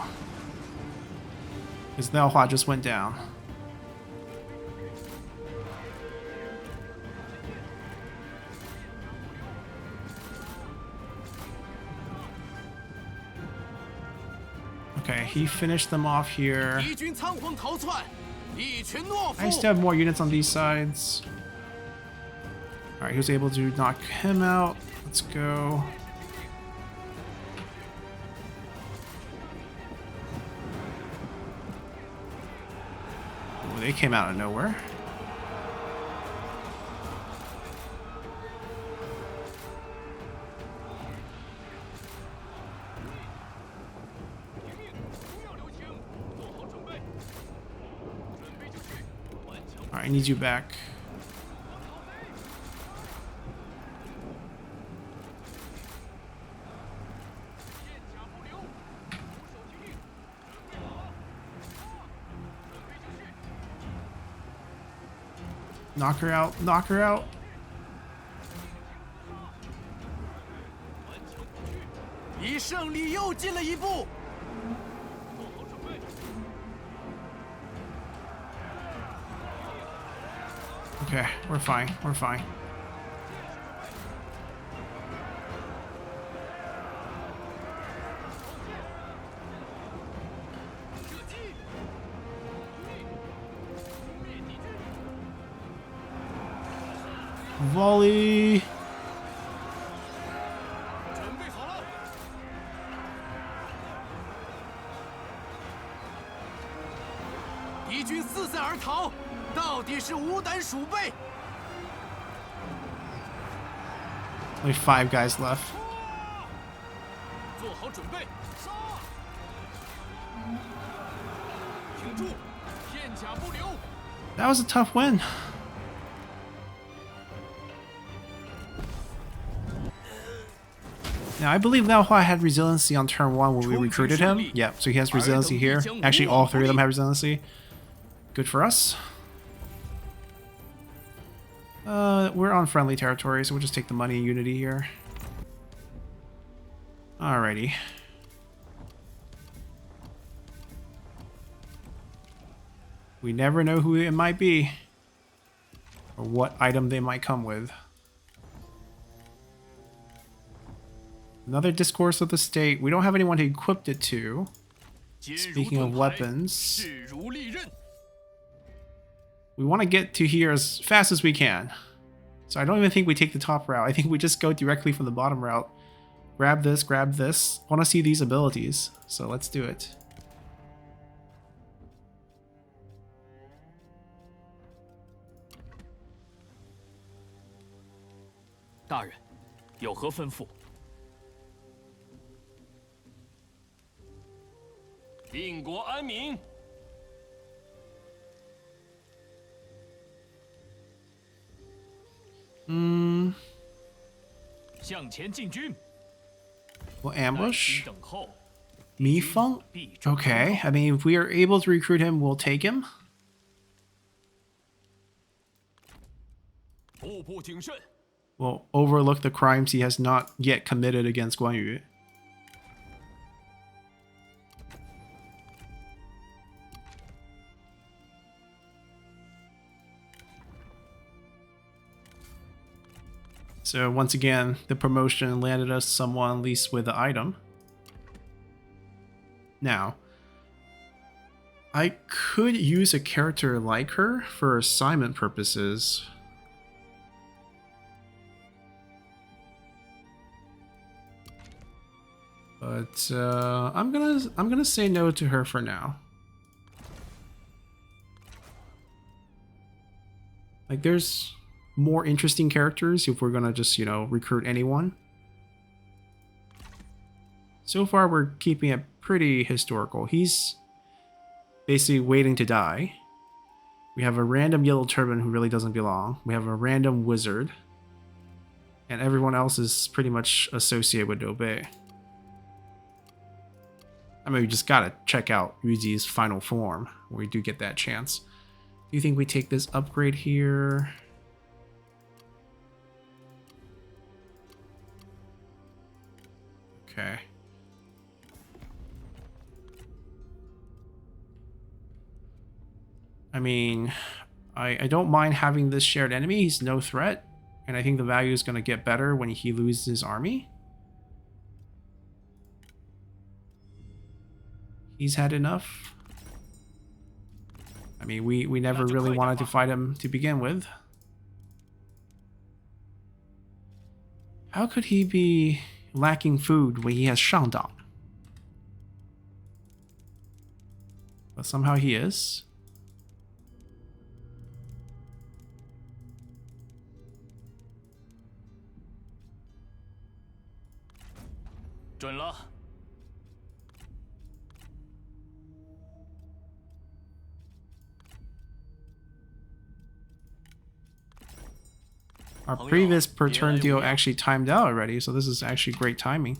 Speaker 1: Because Nelhua just went down. Okay, he finished them off here.
Speaker 2: 敌军仓皇逃窜，一群懦
Speaker 1: I
Speaker 2: 夫
Speaker 1: still！have more units on these sides. Alright, he was able to knock him out. Let's go. Ooh, they came out of nowhere. Alright, I need you back. Knock her out, knock her out.
Speaker 2: 离胜利又近了一步。
Speaker 1: Okay, we're fine, we're fine. Volley.
Speaker 2: 准备好了。敌军四散而逃，到底是无胆鼠辈。
Speaker 1: Only 5 guys left.
Speaker 2: 做好准备，杀！挺住，片甲不留。
Speaker 1: That was a tough win. Now, I believe Liu Bei had resiliency on turn 1 when we recruited him. Yep, so he has resiliency here. Actually, all 3 of them have resiliency. Good for us. We're on friendly territory, so we'll just take the money and unity here. Alrighty. We never know who it might be, or what item they might come with. Another Discourse of the State. We don't have anyone to equip it to. Speaking of weapons,
Speaker 2: 势如利刃。
Speaker 1: we want to get to here as fast as we can. So I don't even think we take the top route. I think we just go directly from the bottom route. Grab this, grab this. I want to see these abilities, so let's do it.
Speaker 2: 大人，有何吩咐？定国安民。 向前进军。
Speaker 1: We'll ambush.
Speaker 2: 等候。
Speaker 1: Mi Feng? Okay, I mean, if we are able to recruit him, we'll take him.
Speaker 2: 步步谨慎。
Speaker 1: We'll overlook the crimes he has not yet committed against Guan Yu. So once again, the promotion landed us someone at least with the item. Now, I could use a character like her for assignment purposes. But I'm gonna say no to her for now. Like, there's more interesting characters if we're gonna just, you know, recruit anyone. So far, we're keeping it pretty historical. He's basically waiting to die. We have a random yellow turban who really doesn't belong. We have a random wizard. And everyone else is pretty much associated with Liu Bei. I mean, we just gotta check out Yuji's final form when we do get that chance. Do you think we take this upgrade here? Okay. I mean, I don't mind having this shared enemy. He's no threat. And I think the value is going to get better when he loses his army. He's had enough. I mean, we never really wanted to fight him to begin with. How could he be lacking food when he has Shangdang? But somehow he is.
Speaker 2: 准了。
Speaker 1: Our previous per turn deal actually timed out already, so this is actually great timing.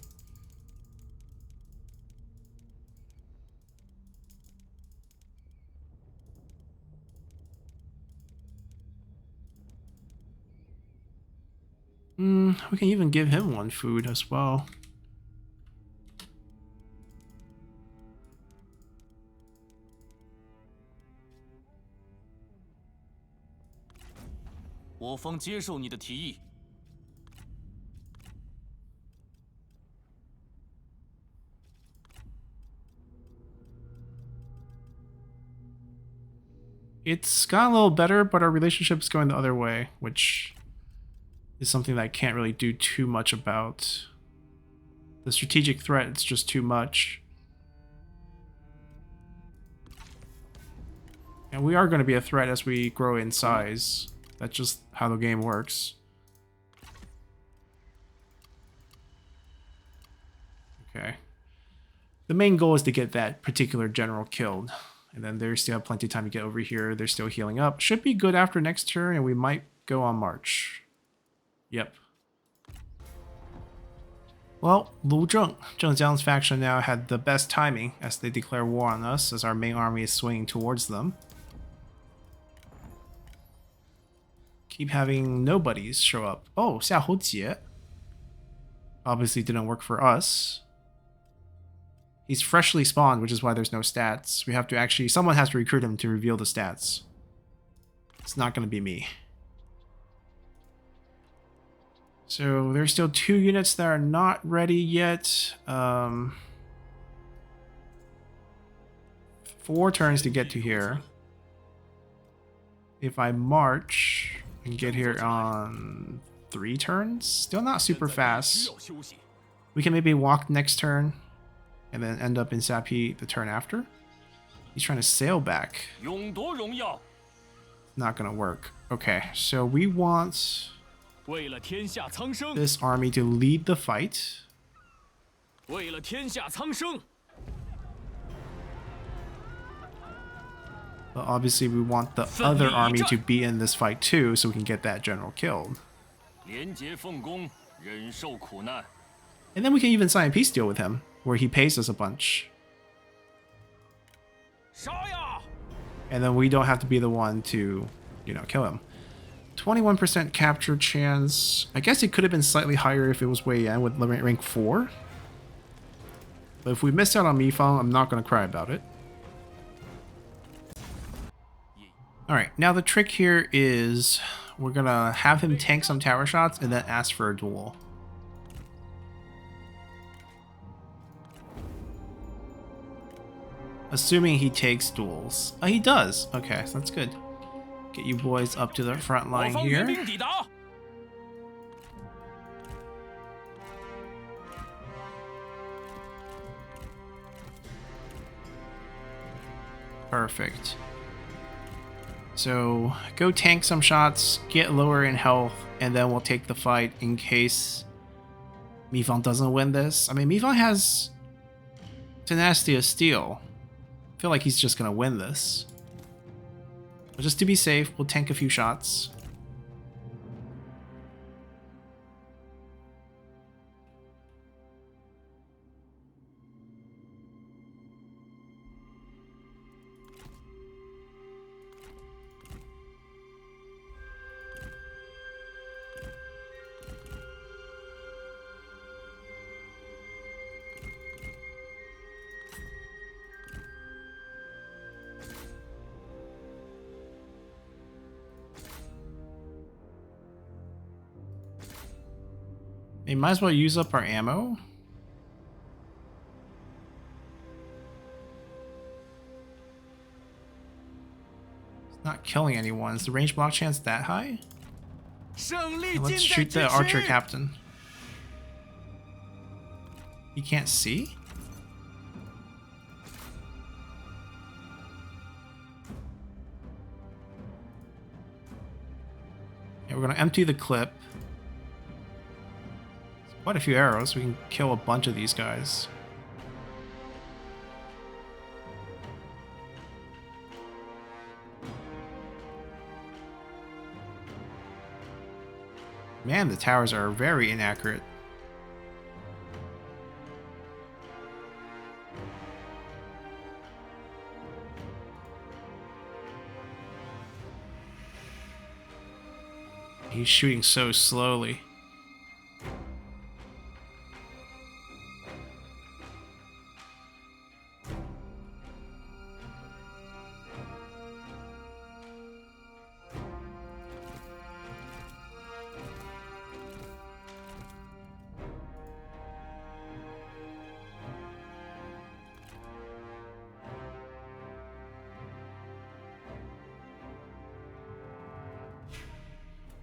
Speaker 1: We can even give him one food as well.
Speaker 2: 我方接受你的提议。
Speaker 1: It's gotten a little better, but our relationship's going the other way, which is something that I can't really do too much about. The strategic threat, it's just too much. And we are going to be a threat as we grow in size. That's just how the game works. Okay. The main goal is to get that particular general killed. And then they still have plenty of time to get over here. They're still healing up. Should be good after next turn, and we might go on march. Yep. Well, Lu Zheng, Zheng Jiang's faction now had the best timing as they declare war on us as our main army is swinging towards them. Keep having nobodies show up. Oh, Xiahou Jie. Obviously didn't work for us. He's freshly spawned, which is why there's no stats. We have to actually... Someone has to recruit him to reveal the stats. It's not going to be me. So there's still 2 units that are not ready yet. 4 turns to get to here. If I march and get here on 3 turns, still not super fast. We can maybe walk next turn and then end up in Sapi the turn after. He's trying to sail back. Not gonna work. Okay, so we want this army to lead the fight. But obviously we want the other army to be in this fight too, so we can get that general killed. And then we can even sign a peace deal with him, where he pays us a bunch. And then we don't have to be the one to, you know, kill him. 21% capture chance. I guess it could have been slightly higher if it was Wei Yan with rank 4. But if we miss out on Mifang, I'm not going to cry about it. Alright, now the trick here is we're going to have him tank some tower shots and then ask for a duel. Assuming he takes duels. Oh, he does. Okay, so that's good. Get you boys up to the front line here. Perfect. So go tank some shots, get lower in health, and then we'll take the fight in case Mifang doesn't win this. I mean, Mifang has Tenacity of Steel. I feel like he's just gonna win this. But just to be safe, we'll tank a few shots. We might as well use up our ammo. It's not killing anyone. Is the range block chance that high? Okay, let's shoot the archer captain. He can't see? Yeah, we're gonna empty the clip. Quite a few arrows. We can kill a bunch of these guys. Man, the towers are very inaccurate. He's shooting so slowly.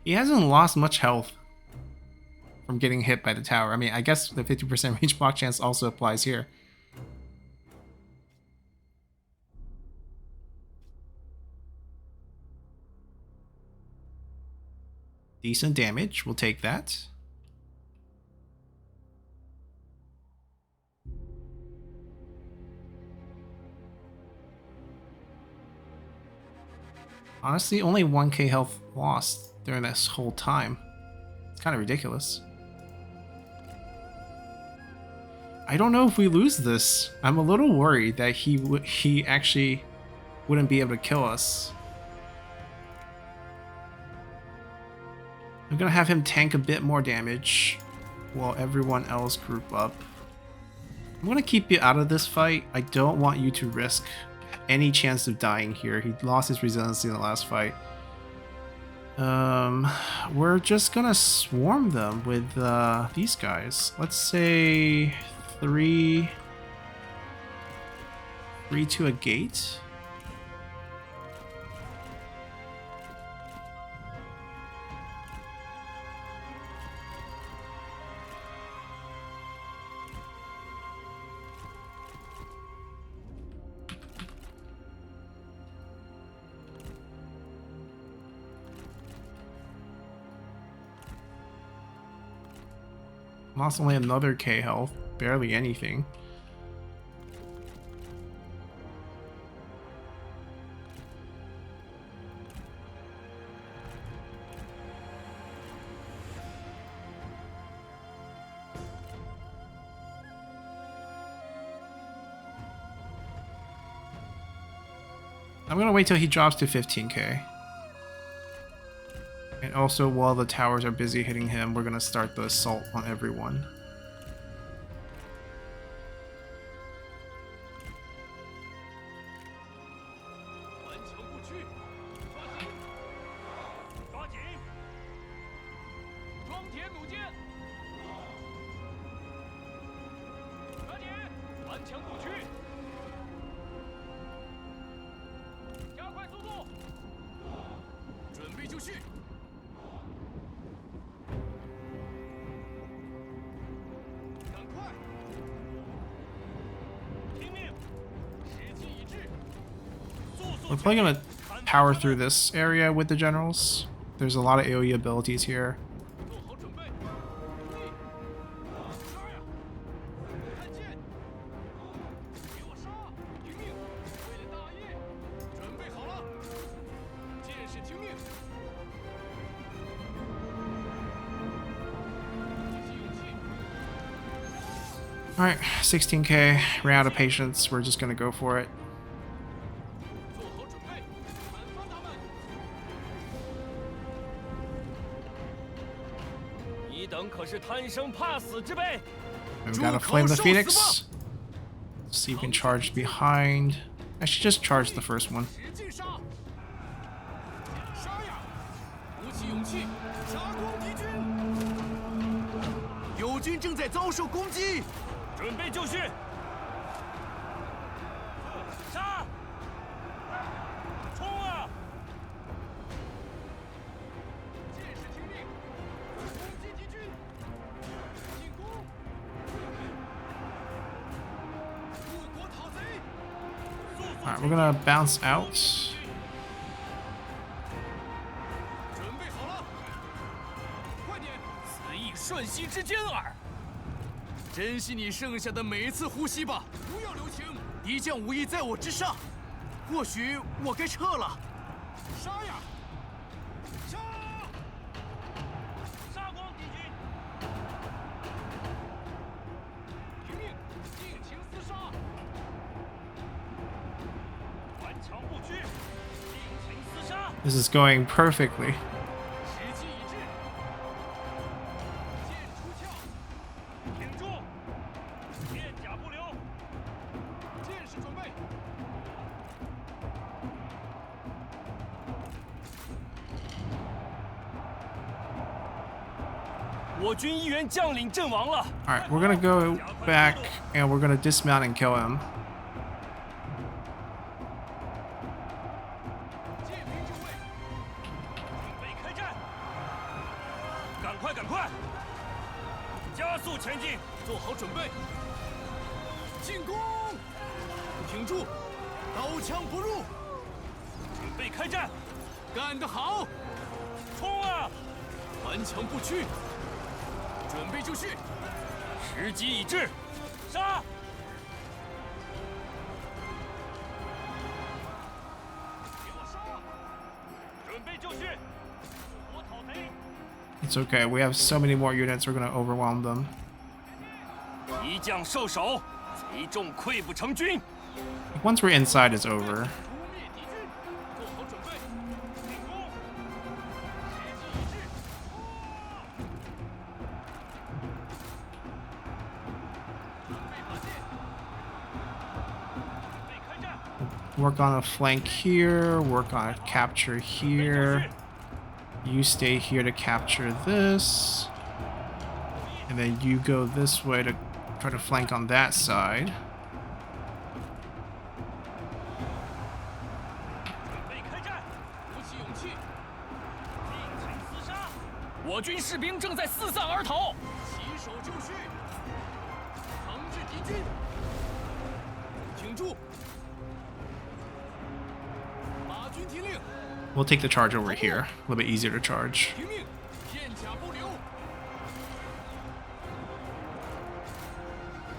Speaker 1: He hasn't lost much health from getting hit by the tower. I mean, I guess the 50% range block chance also applies here. Decent damage, we'll take that. Honestly, only 1k health lost during this whole time. It's kind of ridiculous. I don't know if we lose this. I'm a little worried that he actually wouldn't be able to kill us. I'm gonna have him tank a bit more damage while everyone else group up. I'm gonna keep you out of this fight. I don't want you to risk any chance of dying here. He lost his resiliency in the last fight. We're just gonna swarm them with these guys. Let's say 3 to a gate. Lost only another K health, barely anything. I'm gonna wait till he drops to 15k. And also, while the towers are busy hitting him, we're gonna start the assault on everyone. We're probably gonna power through this area with the generals. There's a lot of AoE abilities here. Alright, 16k, ran out of patience, we're just gonna go for it. We gotta flame the Phoenix. See if we can charge behind. I should just charge the first one.
Speaker 2: 军正在遭受攻击，
Speaker 3: 准备就绪，杀！冲啊！
Speaker 2: 剑士听令，攻击敌军，进攻！误国讨贼！
Speaker 1: Alright, we're gonna bounce out.
Speaker 2: 准备好了，快点！
Speaker 3: 此亦瞬息之间耳。
Speaker 2: 珍惜你剩下的每一次呼吸吧，不要留情。敌将无意在我之上，或许我该撤了。杀呀！杀！
Speaker 3: 杀光敌军！
Speaker 2: 听命，尽情厮杀！
Speaker 3: 顽强不屈，尽情厮杀。
Speaker 1: This is going perfectly.
Speaker 2: 时机已至，剑出鞘，
Speaker 3: 挺住，片甲不留。
Speaker 2: 剑士准备。
Speaker 3: 我军一员将领阵亡了。
Speaker 1: Alright, we're gonna go back and we're gonna dismount and kill him.
Speaker 2: 剑兵就位，
Speaker 3: 准备开战！赶快，赶快！加速前进！
Speaker 2: 做好准备。进攻！挺住，刀枪不入。
Speaker 3: 准备开战！
Speaker 2: 干得好！
Speaker 3: 冲啊！
Speaker 2: 顽强不屈。准备就绪，
Speaker 3: 时机已至，杀！
Speaker 2: 给我杀！
Speaker 3: 准备就绪，我讨贼！
Speaker 1: It's okay, we have so many more units, we're gonna overwhelm them.
Speaker 3: 一将受首，贼众溃不成军。
Speaker 1: Once we're inside, it's over.
Speaker 2: 诛灭敌军，做好准备。进攻！时机已至。
Speaker 1: Work on a flank here, work on a capture here. You stay here to capture this. And then you go this way to try to flank on that side.
Speaker 3: 准备开战！
Speaker 2: 鼓起勇气，
Speaker 3: 尽情厮杀！我军士兵正在四散而逃。
Speaker 2: 起手就绪，惩治敌军。挺住！马军听令，
Speaker 1: We'll take the charge over here. A little bit easier to charge.
Speaker 2: 听命，片甲不留。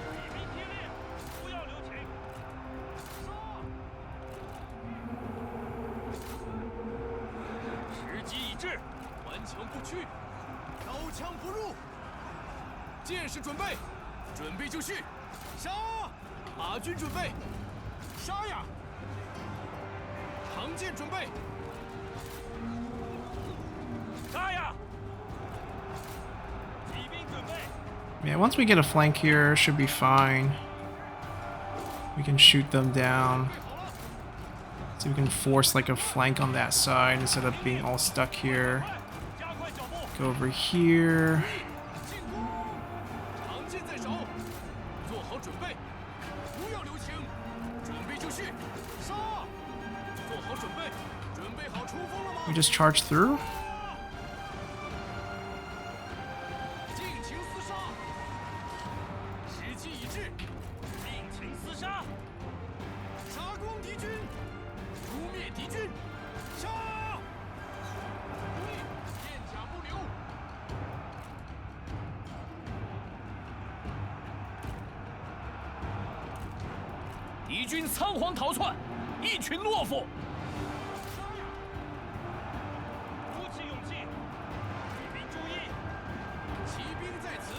Speaker 3: 李明听令，不要留情。时机已至，
Speaker 2: 顽强不屈，刀枪不入。剑士准备，准备就绪，杀！马军准备，杀呀！长剑准备，
Speaker 3: 杀呀！骑兵准备。
Speaker 1: Yeah, once we get a flank here, should be fine. We can shoot them down. See if we can force like a flank on that side instead of being all stuck here.
Speaker 3: 加快脚步。
Speaker 1: Go over here.
Speaker 2: 进攻！长剑在手，做好准备，不要留情，准备就绪，杀！做好准备，准备好出锋了吗？
Speaker 1: We just charge through.
Speaker 2: 尽情厮杀，时机已至，
Speaker 3: 尽情厮杀！
Speaker 2: 杀光敌军，诛灭敌军，杀！对，片甲不留。
Speaker 3: 敌军仓皇逃窜，一群懦夫。
Speaker 2: 杀呀！
Speaker 3: 鼓起勇气，士兵注意，
Speaker 2: 骑兵在此，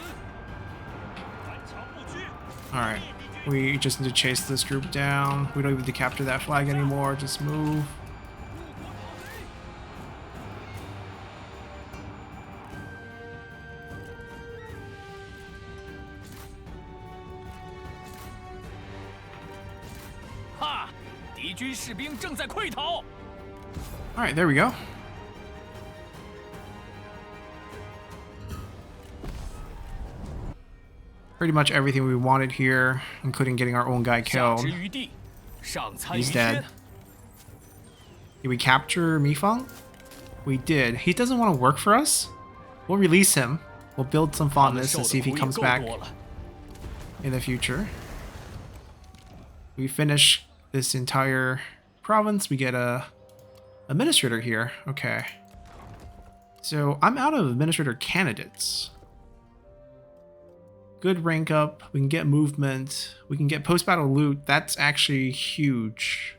Speaker 3: 顽强不屈。
Speaker 1: Alright. We just need to chase this group down. We don't even need to capture that flag anymore. Just move.
Speaker 2: 误国讨贼。
Speaker 3: 哈！敌军士兵正在溃逃。
Speaker 1: Alright, there we go. pretty much everything we wanted here, including getting our own guy
Speaker 3: 下
Speaker 1: killed.
Speaker 3: 之于地，上参于
Speaker 1: He's
Speaker 3: 天
Speaker 1: dead.。Did we capture Mifeng? We did. He doesn't want to work for us? We'll release him. We'll build some
Speaker 3: 他们
Speaker 1: fondness
Speaker 3: 受
Speaker 1: and see
Speaker 3: 的
Speaker 1: if he
Speaker 3: 苦也
Speaker 1: comes
Speaker 3: 够
Speaker 1: back
Speaker 3: 多了。
Speaker 1: in the future. We finish this entire province. We get a administrator here. Okay. So I'm out of administrator candidates. Good rank up. We can get movement. We can get post-battle loot. That's actually huge.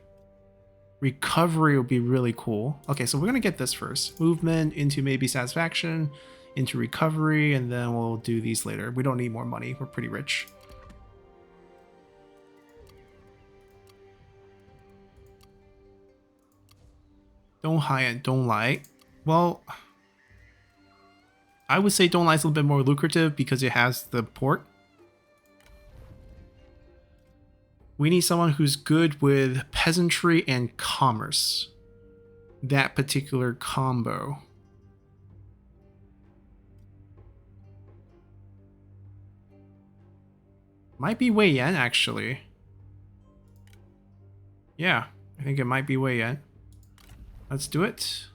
Speaker 1: Recovery would be really cool. Okay, so we're going to get this first. Movement into maybe satisfaction, into recovery, and then we'll do these later. We don't need more money. We're pretty rich. Don't high and don't lie. Well, I would say don't lie is a little bit more lucrative because it has the port. We need someone who's good with peasantry and commerce. That particular combo. Might be Wei Yan, actually. Yeah, I think it might be Wei Yan. Let's do it.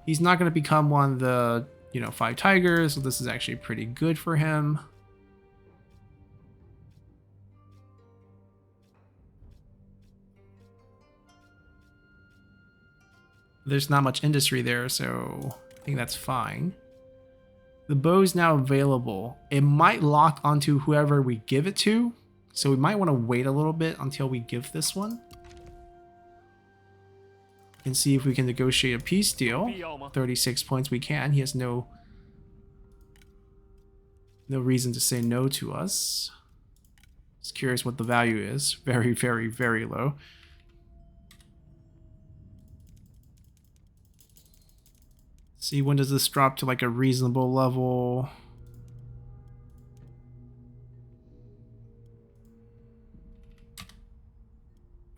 Speaker 1: He's not going to become one of the, 5 tigers, so this is actually pretty good for him. There's not much industry there, so I think that's fine. The bow is now available. It might lock onto whoever we give it to, so we might want to wait a little bit until we give this one. And see if we can negotiate a peace deal. 36 points we can. He has no reason to say no to us. Just curious what the value is. Very, very, very low. See, when does this drop to like a reasonable level?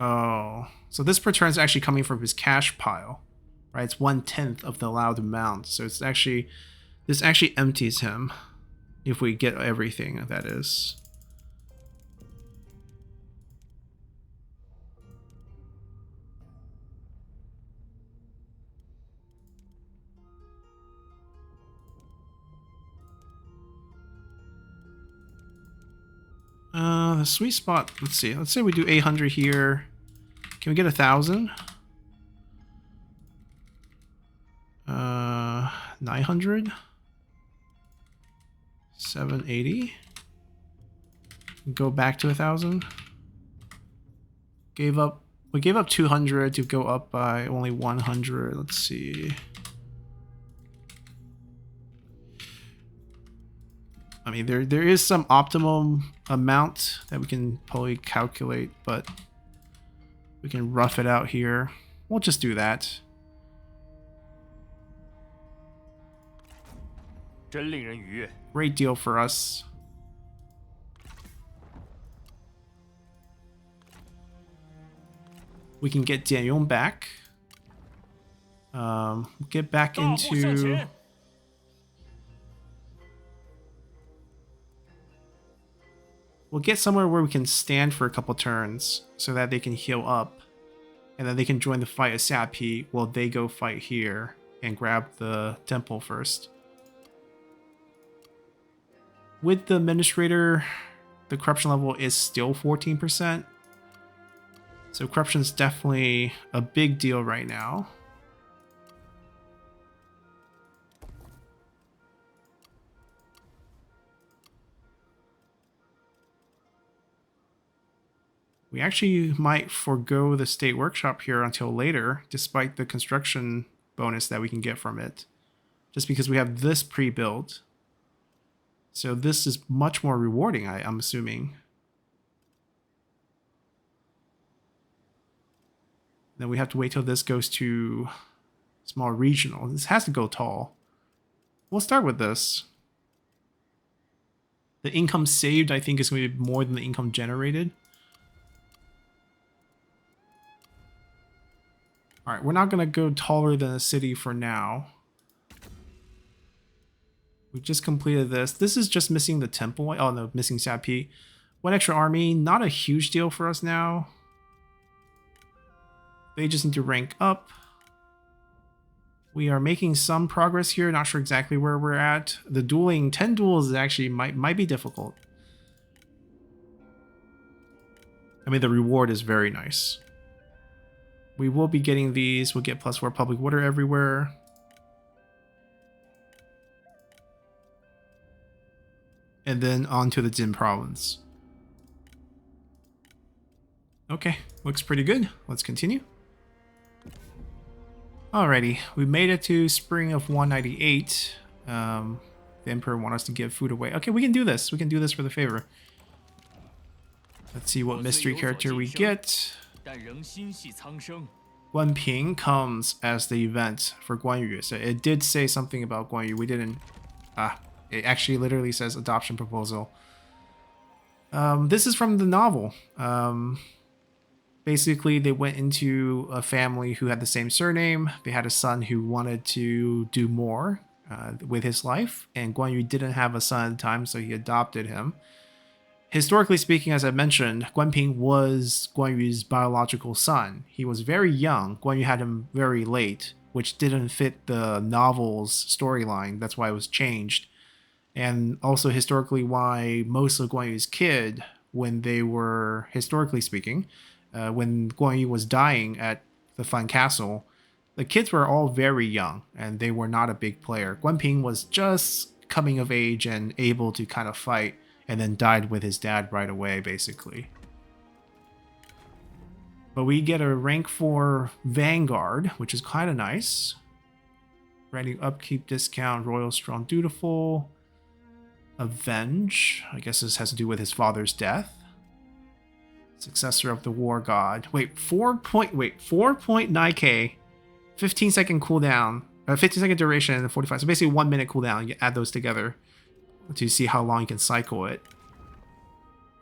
Speaker 1: Oh, so this per turn is actually coming from his cash pile, right? It's 1/10 of the allowed amount. So it's actually, this actually empties him if we get everything, that is. The sweet spot, let's see. Let's say we do 800 here. Can we get 1,000? 900? 780? Go back to 1,000? We gave up 200 to go up by only 100. Let's see. I mean, there is some optimum amount that we can probably calculate, but we can rough it out here. We'll just do that.
Speaker 3: 真令人愉悦。
Speaker 1: Great deal for us. We can get Dianyong back. Get back
Speaker 3: 大步向
Speaker 1: into...
Speaker 3: 前。
Speaker 1: We'll get somewhere where we can stand for a couple turns so that they can heal up. And then they can join the fight as Sapi while they go fight here and grab the temple first. With the administrator, the corruption level is still 14%. So corruption is definitely a big deal right now. We actually might forego the state workshop here until later, despite the construction bonus that we can get from it. Just because we have this pre-built. So this is much more rewarding, I'm assuming. Then we have to wait till this goes to small regional. This has to go tall. We'll start with this. The income saved, I think, is going to be more than the income generated. Alright, we're not going to go taller than a city for now. We just completed this. This is just missing the temple. Oh no, missing Sapi. One extra army, not a huge deal for us now. They just need to rank up. We are making some progress here. Not sure exactly where we're at. The dueling, 10 duels actually might be difficult. I mean, the reward is very nice. We will be getting these. We'll get +4 public water everywhere. And then on to the Jin province. Okay, looks pretty good. Let's continue. Alrighty, we made it to spring of 198. The Emperor wants us to give food away. Okay, we can do this. We can do this for the favor. Let's see what mystery character we get. Guan Ping comes as the event for Guan Yu. So it did say something about Guan Yu. We didn't... it actually literally says adoption proposal. This is from the novel. Basically, they went into a family who had the same surname. They had a son who wanted to do more with his life, and Guan Yu didn't have a son at the time, so he adopted him. Historically speaking, as I mentioned, Guan Ping was Guan Yu's biological son. He was very young. Guan Yu had him very late, which didn't fit the novel's storyline. That's why it was changed. And also historically why most of Guan Yu's kid, when they were, historically speaking, when Guan Yu was dying at the Fan Castle, the kids were all very young and they were not a big player. Guan Ping was just coming of age and able to kind of fight, and then died with his dad right away, basically. But we get a rank 4 Vanguard, which is kind of nice. Ranking upkeep discount, Royal Strong Dutiful. Avenge, I guess this has to do with his father's death. Successor of the War God. Wait, 4.9k, 15-second cooldown, 15-second duration, and 45. So basically 1 minute cooldown. You add those together to see how long you can cycle it.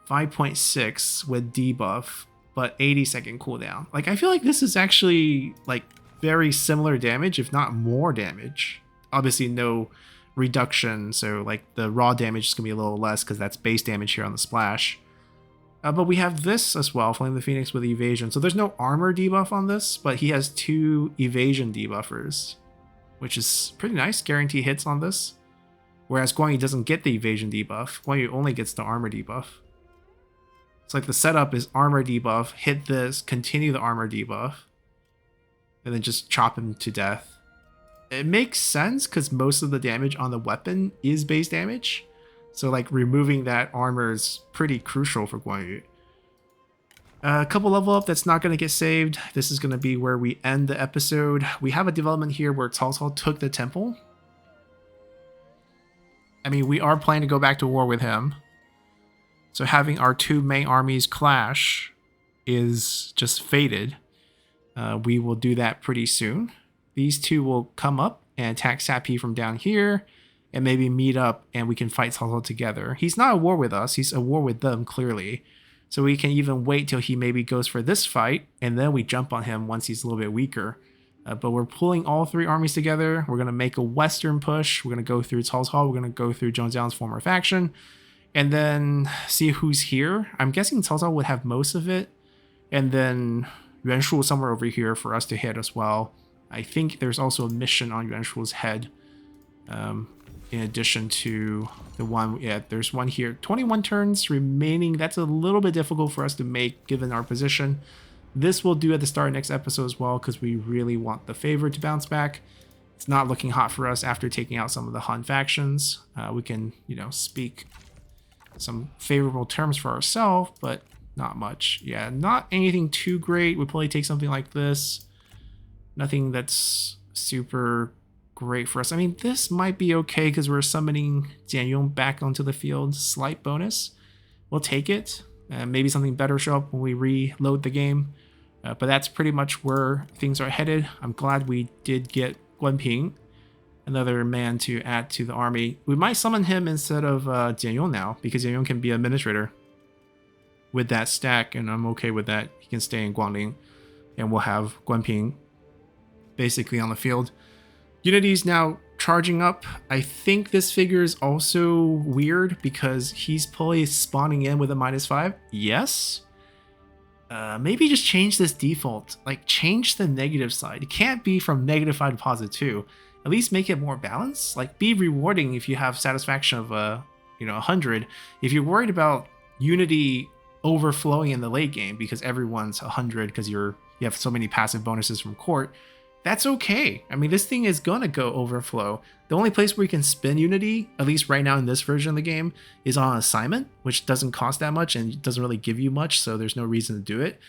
Speaker 1: 5.6 with debuff, but 80-second cooldown. Like, I feel like this is actually like very similar damage, if not more damage. Obviously, no reduction, so like the raw damage is gonna be a little less because that's base damage here on the splash. But we have this as well, Flame the Phoenix with evasion. So there's no armor debuff on this, but he has 2 evasion debuffers, which is pretty nice. Guarantee hits on this. Whereas Guan Yu doesn't get the evasion debuff. Guan Yu only gets the armor debuff. It's like the setup is armor debuff, hit this, continue the armor debuff, and then just chop him to death. It makes sense because most of the damage on the weapon is base damage. So like removing that armor is pretty crucial for Guan Yu. A couple level up that's not going to get saved. This is going to be where we end the episode. We have a development here where Cao Cao took the temple. I mean, we are planning to go back to war with him. So having our 2 main armies clash is just fated. We will do that pretty soon. These 2 will come up and attack Sapi from down here and maybe meet up and we can fight Cao Cao together. He's not at war with us. He's at war with them, clearly. So we can even wait till he maybe goes for this fight and then we jump on him once he's a little bit weaker. But we're pulling all 3 armies together. We're going to make a western push. We're going to go through Cao Cao. We're going to go through Zhong Jiang's former faction. And then see who's here. I'm guessing Cao Cao would have most of it. And then Yuan Shu somewhere over here for us to hit as well. I think there's also a mission on Yuan Shu's head. In addition to the one, yeah, there's one here. 21 turns remaining. That's a little bit difficult for us to make given our position. This we'll do at the start of next episode as well because we really want the favor to bounce back. It's not looking hot for us after taking out some of the Han factions. We can, speak some favorable terms for ourselves, but not much. Yeah, not anything too great. We'll probably take something like this. Nothing that's super great for us. I mean, this might be okay because we're summoning Jian Yong back onto the field. Slight bonus. We'll take it. Maybe something better show up when we reload the game. But that's pretty much where things are headed. I'm glad we did get Guan Ping, another man to add to the army. We might summon him instead of Jian Yong now because Jian Yong can be administrator with that stack, and I'm okay with that. He can stay in Guangling, and we'll have Guan Ping basically on the field. Unity's now charging up. I think this figure is also weird because he's probably spawning in with a -5. Yes. Maybe just change this default. Like, change the negative side. It can't be from -5 to +2. At least make it more balanced. Like, be rewarding if you have satisfaction of 100. If you're worried about Unity overflowing in the late game because everyone's 100 because you have so many passive bonuses from court, that's okay. I mean, this thing is gonna go overflow. The only place where you can spin Unity, at least right now in this version of the game, is on assignment, which doesn't cost that much and doesn't really give you much, so there's no reason to do it.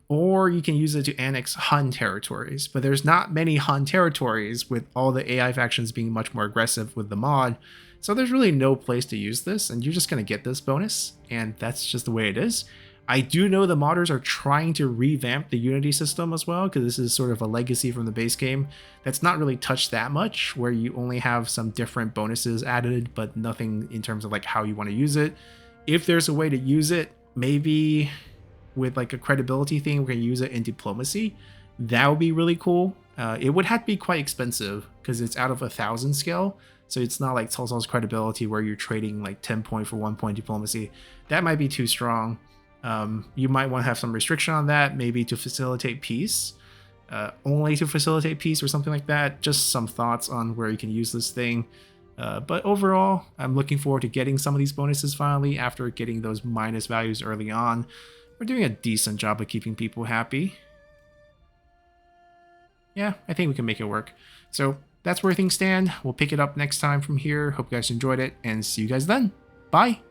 Speaker 1: Or you can use it to annex Hun territories, but there's not many Hun territories with all the AI factions being much more aggressive with the mod, so there's really no place to use this, and you're just gonna get this bonus, and that's just the way it is. I do know the modders are trying to revamp the Unity system as well, because this is sort of a legacy from the base game that's not really touched that much, where you only have some different bonuses added, but nothing in terms of like how you want to use it. If there's a way to use it, maybe with like a credibility thing, we're going to use it in diplomacy. That would be really cool. It would have to be quite expensive because it's out of 1,000 scale. So it's not like Cao Cao's credibility where you're trading like 10 point for 1 point diplomacy. That might be too strong. You might want to have some restriction on that, maybe to facilitate peace, only to facilitate peace or something like that. Just some thoughts on where you can use this thing. But overall, I'm looking forward to getting some of these bonuses finally after getting those minus values early on. We're doing a decent job of keeping people happy. Yeah, I think we can make it work. So that's where things stand. We'll pick it up next time from here. Hope you guys enjoyed it and see you guys then. Bye.